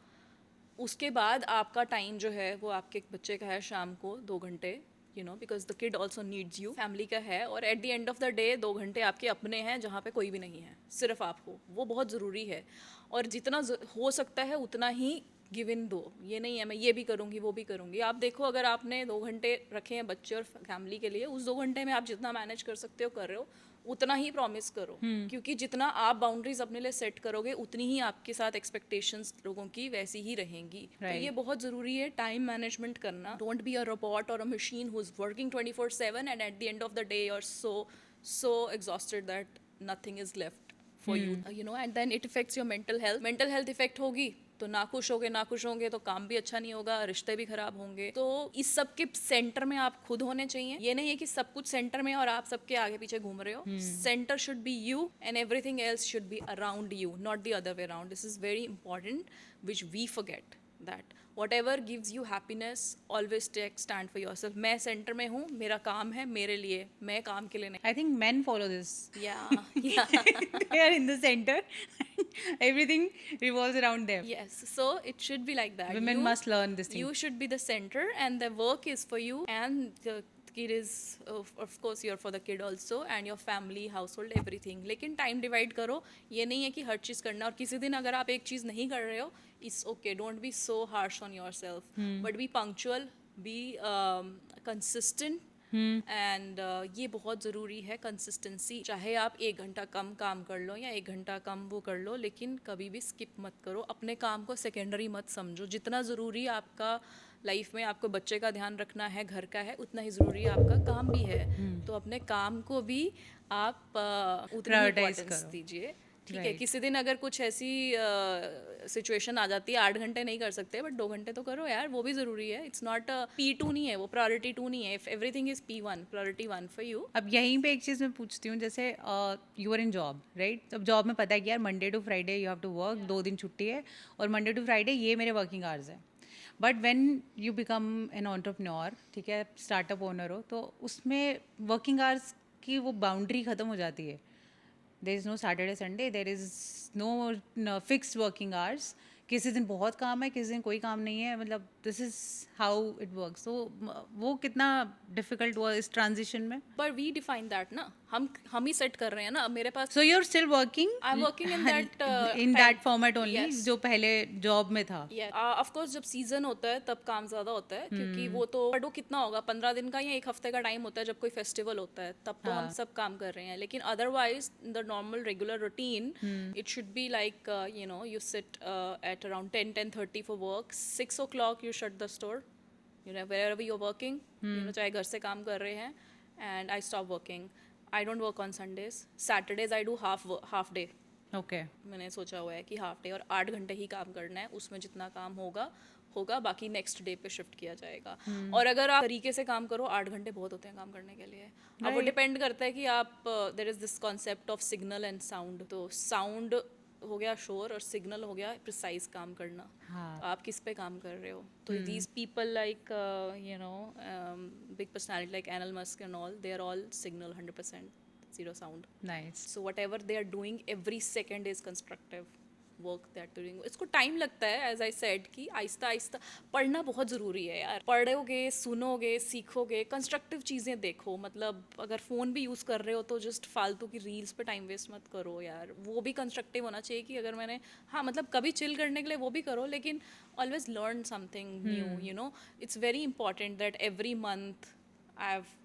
उसके बाद आपका टाइम जो है वो आपके बच्चे का है शाम को 2 घंटे, you know, because the kid also needs you, family का है। और eight the end of the day 2 घंटे आपके अपने हैं जहाँ पे कोई भी नहीं है, सिर्फ आप हो। वो बहुत ज़रूरी है, और जितना हो सकता है उतना ही गिव इन दो। ये नहीं है मैं ये भी करूँगी वो भी करूँगी। आप देखो, अगर आपने 2 घंटे रखे हैं बच्चे और फैमिली के लिए, उस 2 घंटे में आप जितना मैनेज कर सकते हो कर रहे हो, उतना ही प्रॉमिस करो। क्योंकि जितना आप बाउंड्रीज अपने लिए सेट करोगे, उतनी ही आपके साथ एक्सपेक्टेशंस लोगों की वैसी ही रहेंगी। तो ये बहुत ज़रूरी है टाइम मैनेजमेंट करना। डोंट बी अ रोबोट और a machine who is working 24/7 and at the end of the day you are so exhausted that nothing is left for you, you know, and then it affects your mental health effect होगी तो ना खुश होगे तो काम भी अच्छा नहीं होगा, रिश्ते भी खराब होंगे। तो इस सब के सेंटर में आप खुद होने चाहिए। ये नहीं है कि सब कुछ सेंटर में और आप सबके आगे पीछे घूम रहे हो। Centre should be you and everything else should be around you, not the other way around. This is very important which we forget that whatever gives you happiness, always take stand for yourself. मैं सेंटर में हूँ, मेरा काम है मेरे लिए, मैं काम के लिए नहीं। I think men follow this. Yeah. They are in the center. Everything revolves around them. Yes, so it should be like that. Women must learn this thing. You should be the center and the work is for you, and the kid is of course you're for the kid also, and your family, household, everything. लेकिन टाइम डिवाइड करो। ये नहीं है कि हर चीज़ करना, और किसी दिन अगर आप एक चीज़ नहीं कर रहे हो, it's okay, don't be so harsh on your self, but B punctual, be consistent. And ये बहुत ज़रूरी है, कंसिस्टेंसी। चाहे आप 1 घंटा कम काम कर लो या 1 घंटा कम वो कर लो, लेकिन कभी भी स्किप मत करो। अपने काम को सेकेंडरी मत समझो। जितना ज़रूरी आपका लाइफ में आपको बच्चे का ध्यान रखना है, घर का है, उतना ही ज़रूरी आपका काम भी है। तो अपने काम को भी आप उतना इम्पोर्टेंस दीजिए। ठीक है, किसी दिन अगर कुछ ऐसी सिचुएशन आ जाती है 8 घंटे नहीं कर सकते, बट 2 घंटे तो करो यार, वो भी ज़रूरी है। इट्स नॉट P2 नहीं है वो, प्रायोरिटी 2 नहीं है। Everything is P1, priority 1 for you. अब यहीं पे एक चीज़ मैं पूछती हूँ, जैसे you are in job right, अब जॉब में पता है कि यार Monday to Friday you have to work, 2 दिन छुट्टी है और मंडे टू फ्राइडे ये मेरे वर्किंग आवर्स है। But when you become an entrepreneur, ठीक है, स्टार्टअप ओनर हो, तो उसमें वर्किंग आवर्स की वो बाउंड्री ख़त्म हो जाती है। There is no Saturday Sunday, there is no fixed working hours. किसी दिन बहुत काम है, किसी दिन कोई काम नहीं है, मतलब this is how it works. तो वो कितना डिफिकल्ट हुआ इस ट्रांजिशन में। बट वी डिफाइन दैट ना, हम ही सेट कर रहे हैं ना। मेरे पास so you are still working, I am working in that format only, जो पहले जॉब में था। ऑफ कोर्स जब सीजन होता है तब काम ज़्यादा होता है, क्योंकि वो तो बट वो कितना होगा, 15 दिन का या 1 हफ्ते का टाइम होता है। जब कोई फेस्टिवल होता है तब तो हम सब काम कर रहे हैं, लेकिन otherwise the normal regular routine it should be like you know, you sit at around 10:30 for work, 6 o'clock you shut the store, you know, wherever you're working, you know, चाहे घर से काम कर रहे हैं, and I stop working. I don't work on Sundays. Saturdays I do half day. Okay, मैंने सोचा हुआ है कि हाफ डे और 8 घंटे ही काम करना है, उसमें जितना काम होगा बाकी नेक्स्ट डे पे शिफ्ट किया जाएगा। और अगर आप तरीके से काम करो, 8 घंटे बहुत होते हैं काम करने के लिए। अब वो डिपेंड करता है कि आप, there is this concept of signal and sound. तो साउंड हो गया शोर और सिग्नल हो गया प्रिसाइज काम करना। आप किस पे काम कर रहे हो? तो these people like you know big personality like Elon Musk and all, they are all signal 100%, zero sound. Nice. So whatever they are doing, every second is constructive work that they're doing. इसको टाइम लगता है, एज आई सेड, कि आहिस्ता आहिस्ता पढ़ना बहुत ज़रूरी है यार। पढ़ोगे, सुनोगे, सीखोगे, कंस्ट्रक्टिव चीज़ें देखो। मतलब अगर फ़ोन भी यूज़ कर रहे हो तो जस्ट फालतू की रील्स पे टाइम वेस्ट मत करो यार। वो भी कंस्ट्रक्टिव होना चाहिए कि अगर मैंने, हाँ मतलब कभी चिल करने के लिए वो भी करो, लेकिन always learn something new, you know. It's very important that every month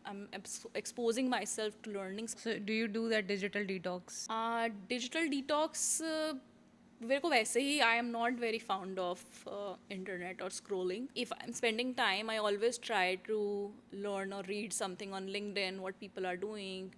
I'm exposing myself to learning. So do you do that digital detox? Digital detox, मेरे को वैसे ही, I am not very fond of internet और scrolling. If I am spending time, I always try to learn और read something on LinkedIn, what people are doing.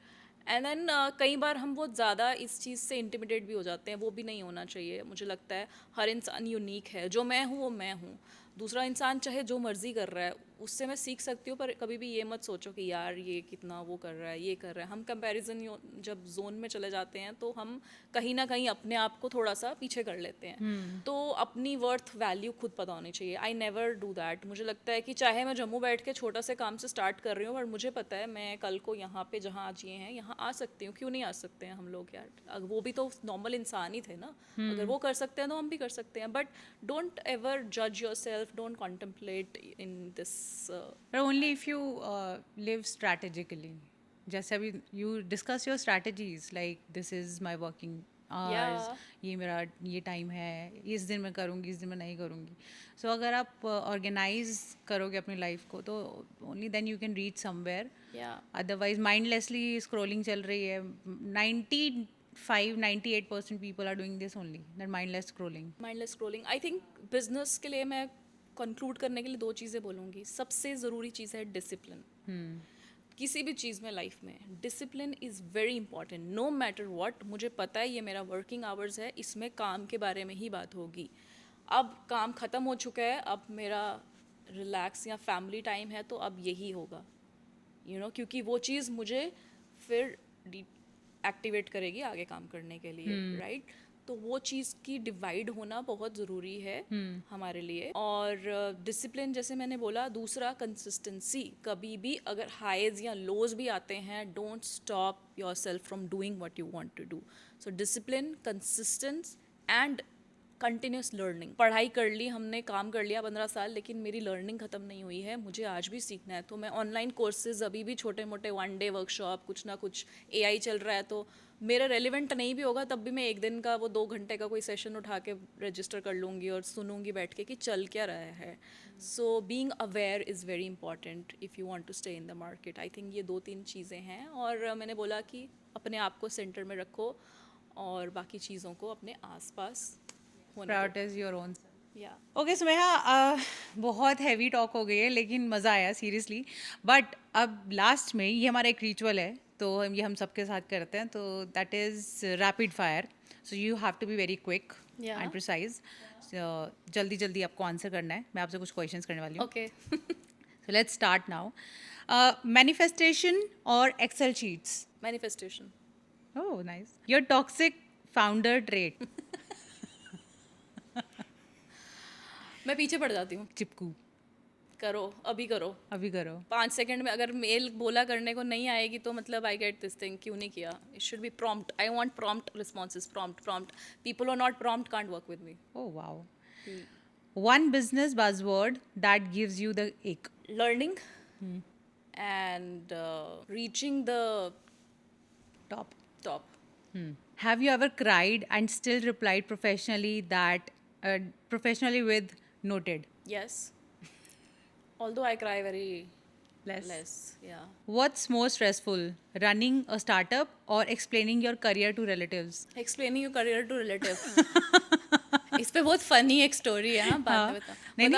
And then कई बार हम बहुत ज़्यादा इस चीज़ से इंटिमिडेट भी हो जाते हैं. वो भी नहीं होना चाहिए. मुझे लगता है हर इंसान यूनिक है. जो मैं हूँ वो मैं हूँ. दूसरा इंसान चाहे जो मर्ज़ी कर रहा है, उससे मैं सीख सकती हूँ, पर कभी भी ये मत सोचो कि यार ये कितना वो कर रहा है, ये कर रहा है. हम कंपैरिजन जब जोन में चले जाते हैं तो हम कहीं ना कहीं अपने आप को थोड़ा सा पीछे कर लेते हैं. तो अपनी वर्थ वैल्यू खुद पता होनी चाहिए. I never do that. मुझे लगता है कि चाहे मैं जम्मू बैठ के छोटा से काम से स्टार्ट कर रही हूँ, पर मुझे पता है मैं कल को यहाँ पे जहाँ आज ये हैं यहाँ आ सकती हूँ. क्यों नहीं आ सकते हैं हम लोग यार? वो भी तो नॉर्मल इंसान ही थे ना. अगर वो कर सकते हैं तो हम भी कर सकते हैं. बट डोंट एवर जज your self. Don't contemplate in this. But only if you live strategically. जैसे अभी you discuss your strategies, like this is my working hours, ये मेरा ये टाइम है, इस दिन मैं करूँगी, इस दिन मैं नहीं करूँगी. So अगर आप ऑर्गेनाइज करोगे अपनी लाइफ को, तो only then you can reach somewhere. Otherwise mindlessly scrolling चल रही है. 98% people are doing this only, that mindless scrolling. I think business के लिए मैं कंक्लूड करने के लिए 2 चीज़ें बोलूँगी. सबसे ज़रूरी चीज़ है डिसिप्लिन. किसी भी चीज़ में लाइफ में discipline is very important no matter what. मुझे पता है ये मेरा वर्किंग आवर्स है, इसमें काम के बारे में ही बात होगी। अब काम ख़त्म हो चुका है, अब मेरा रिलैक्स या फैमिली टाइम है, तो अब यही होगा क्योंकि वो चीज़ मुझे फिर एक्टिवेट करेगी आगे काम करने के लिए, राइट? तो वो चीज़ की डिवाइड होना बहुत ज़रूरी है हमारे लिए। और डिसिप्लिन जैसे मैंने बोला, दूसरा कंसिस्टेंसी। कभी भी अगर हाइज या लोज भी आते हैं, don't stop your self from doing what you want to do. So discipline, consistence and continuous learning. पढ़ाई कर ली हमने, काम कर लिया 15 साल, लेकिन मेरी लर्निंग ख़त्म नहीं हुई है, मुझे आज भी सीखना है। तो मैं ऑनलाइन कोर्सेज अभी भी छोटे मोटे 1 डे वर्कशॉप, कुछ ना कुछ AI चल रहा है, तो मेरा रेलिवेंट नहीं भी होगा तब भी मैं एक दिन का वो 2 घंटे का कोई सेशन उठा के रजिस्टर कर लूँगी और सुनूंगी बैठ के कि चल क्या रहा है। So being aware is very important if you want to stay in the market. I think ये 2-3 चीज़ें हैं। और मैंने बोला कि अपने आप को सेंटर में रखो और बाकी चीज़ों को अपने आसपास होने दो। Prioritise your own. या ओके सुमेहा, बहुत हैवी टॉक हो गई है लेकिन मज़ा आया सीरियसली। बट अब लास्ट में ये हमारा एक रिचुअल है, तो ये हम सबके साथ करते हैं, तो that is rapid fire. So you have to be very quick Yeah. And precise. जल्दी जल्दी आपको आंसर करना है। मैं आपसे कुछ क्वेश्चंस करने वाली हूँ। Okay. So let's start now. Manifestation और Excel sheets? Manifestation. Oh nice. Your toxic founder trait? मैं पीछे पड़ जाती हूँ। चिपकू? करो, अभी करो। अभी करो। 5 सेकंड में अगर मेल बोला करने को नहीं आएगी तो मतलब आई गेट दिस थिंग, क्यों नहीं किया? It should be prompt. I want prompt responses. Prompt. People are not prompt can't work with me. Oh wow. One business buzzword that gives you the ick? Learning and reaching the Top. Top. Have you ever cried and still replied professionally with noted? Yes, although I cry very Less. Less. या What's more stressful, running a startup or explaining your career to relatives? Explaining your career to relative. इस पे बहुत फनी एक स्टोरी है, हाँ बाद में बताओ। नहीं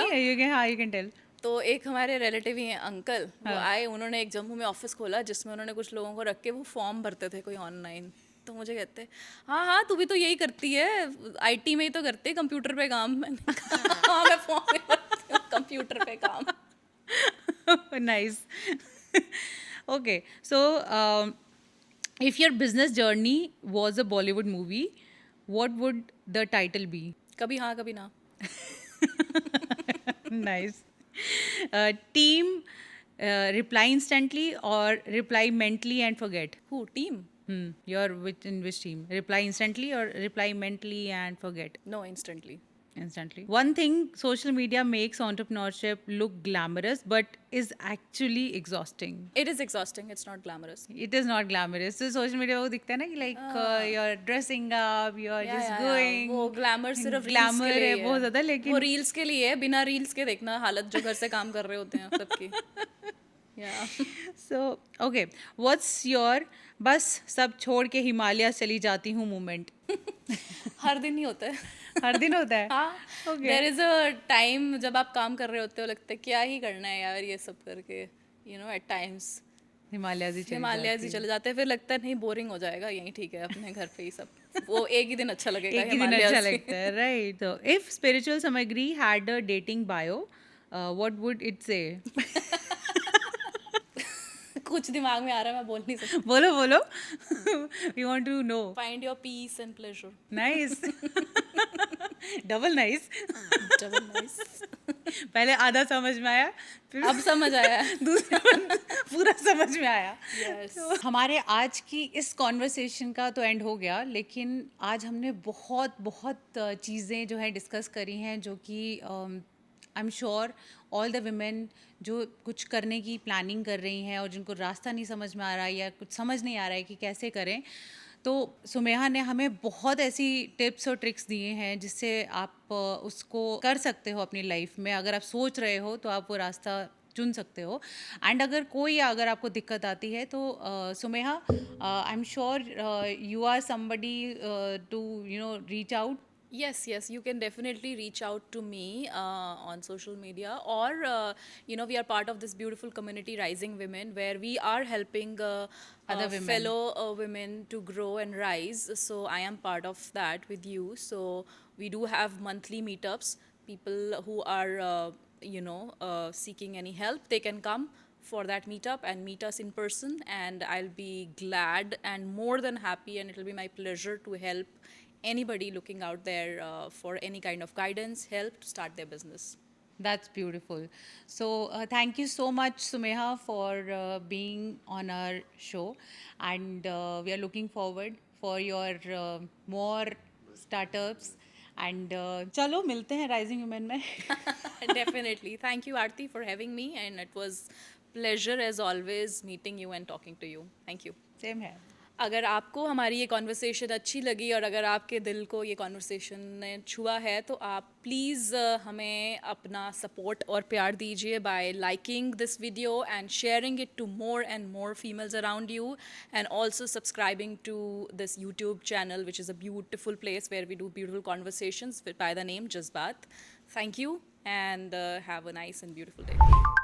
you can tell. तो एक हमारे रिलेटिव ही हैं अंकल, वो आए, उन्होंने एक जम्मू में ऑफिस खोला जिसमें उन्होंने कुछ लोगों को रख के वो फॉर्म भरते थे कोई ऑनलाइन। तो मुझे कहते, हाँ हाँ तू भी तो यही करती है, IT में ही तो करती है, कंप्यूटर पे काम। मैंने कहा, हाँ मैं फॉर्म में भरती हूँ, कंप्यूटर पे काम। Nice. Okay, so if your business journey was a Bollywood movie, what would the title be? कभी हाँ कभी ना। Nice. Team, reply instantly or reply mentally and forget? Who team? You're in which team? Reply instantly or reply mentally and forget? No, instantly. Instantly. One thing social media makes entrepreneurship look glamorous but is actually exhausting. It is exhausting, it's not glamorous. It is not glamorous. So social media वो दिखता है ना कि like you're dressing up, you're just going. वो ग्लैमर सिर्फ रील्स glamour के लिए है बहुत ज़्यादा, वो लेकिन रील्स के लिए है, बिना रील्स के देखना हालत जो घर से काम कर रहे होते हैं सबकी। या so okay, what's your बस सब छोड़ के हिमालय चली जाती हूँ मोमेंट? हर दिन ही होता है। हर दिन होता है? हाँ, Okay. There is a time जब आप काम कर रहे होते हो, लगता है क्या ही करना है यार ये सब करके, एट टाइम्स हिमालय चली हिमालय जाती ही चले जाते हैं, फिर लगता है नहीं बोरिंग हो जाएगा, यहीं ठीक है अपने घर पे ही सब। वो एक ही दिन अच्छा लगेगा, एक ही दिन हिमालयाज़ अच्छा ही। लगता है, राइट? तो इफ स्पिरिचुअल सामग्री had a dating bio, what would it से? कुछ दिमाग में आ रहा है, मैं बोल नहीं सकती। बोलो बोलो, we want to know. Find your peace and pleasure. Nice. Double nice. Double nice. पहले आधा समझ में आया, फिर अब समझ आया है। दूसरा पूरा समझ में आया. Yes. तो हमारे आज की इस कॉन्वर्सेशन का तो एंड हो गया, लेकिन आज हमने बहुत बहुत चीज़ें जो है डिस्कस करी हैं, जो कि आई am sure all the women जो कुछ करने की प्लानिंग कर रही हैं और जिनको रास्ता नहीं समझ में आ रहा है या कुछ समझ नहीं आ रहा है कि कैसे करें, तो सुमेहा ने हमें बहुत ऐसी टिप्स और ट्रिक्स दिए हैं जिससे आप उसको कर सकते हो अपनी लाइफ में. अगर आप सोच रहे हो तो आप वो रास्ता चुन सकते हो. एंड अगर आपको दिक्कत आती है तो Sumeha, I am sure you are somebody to reach out. Yes, yes, you can definitely reach out to me on social media, or we are part of this beautiful community, Rising Women, where we are helping Other women. fellow women to grow and rise. So I am part of that with you. So we do have monthly meetups. People who are seeking any help, they can come for that meetup and meet us in person, and I'll be glad and more than happy, and it'll be my pleasure to help anybody looking out there for any kind of guidance, help to start their business. That's beautiful. So, thank you so much, Sumeha, for being on our show. And we are looking forward for your more startups. And चलो मिलते हैं राइजिंग वुमेन में. Definitely. Thank you, Aarti, for having me, and it was pleasure as always meeting you and talking to you. Thank you. Same है. अगर आपको हमारी ये कॉन्वर्सेशन अच्छी लगी और अगर आपके दिल को ये कॉन्वर्सेशन ने छुआ है, तो आप प्लीज़ हमें अपना सपोर्ट और प्यार दीजिए by liking this video and sharing it to more and more females around you, and also subscribing to this YouTube channel which is a beautiful place where we do beautiful conversations by the name Jazbaat. Thank you, and have a nice and beautiful day.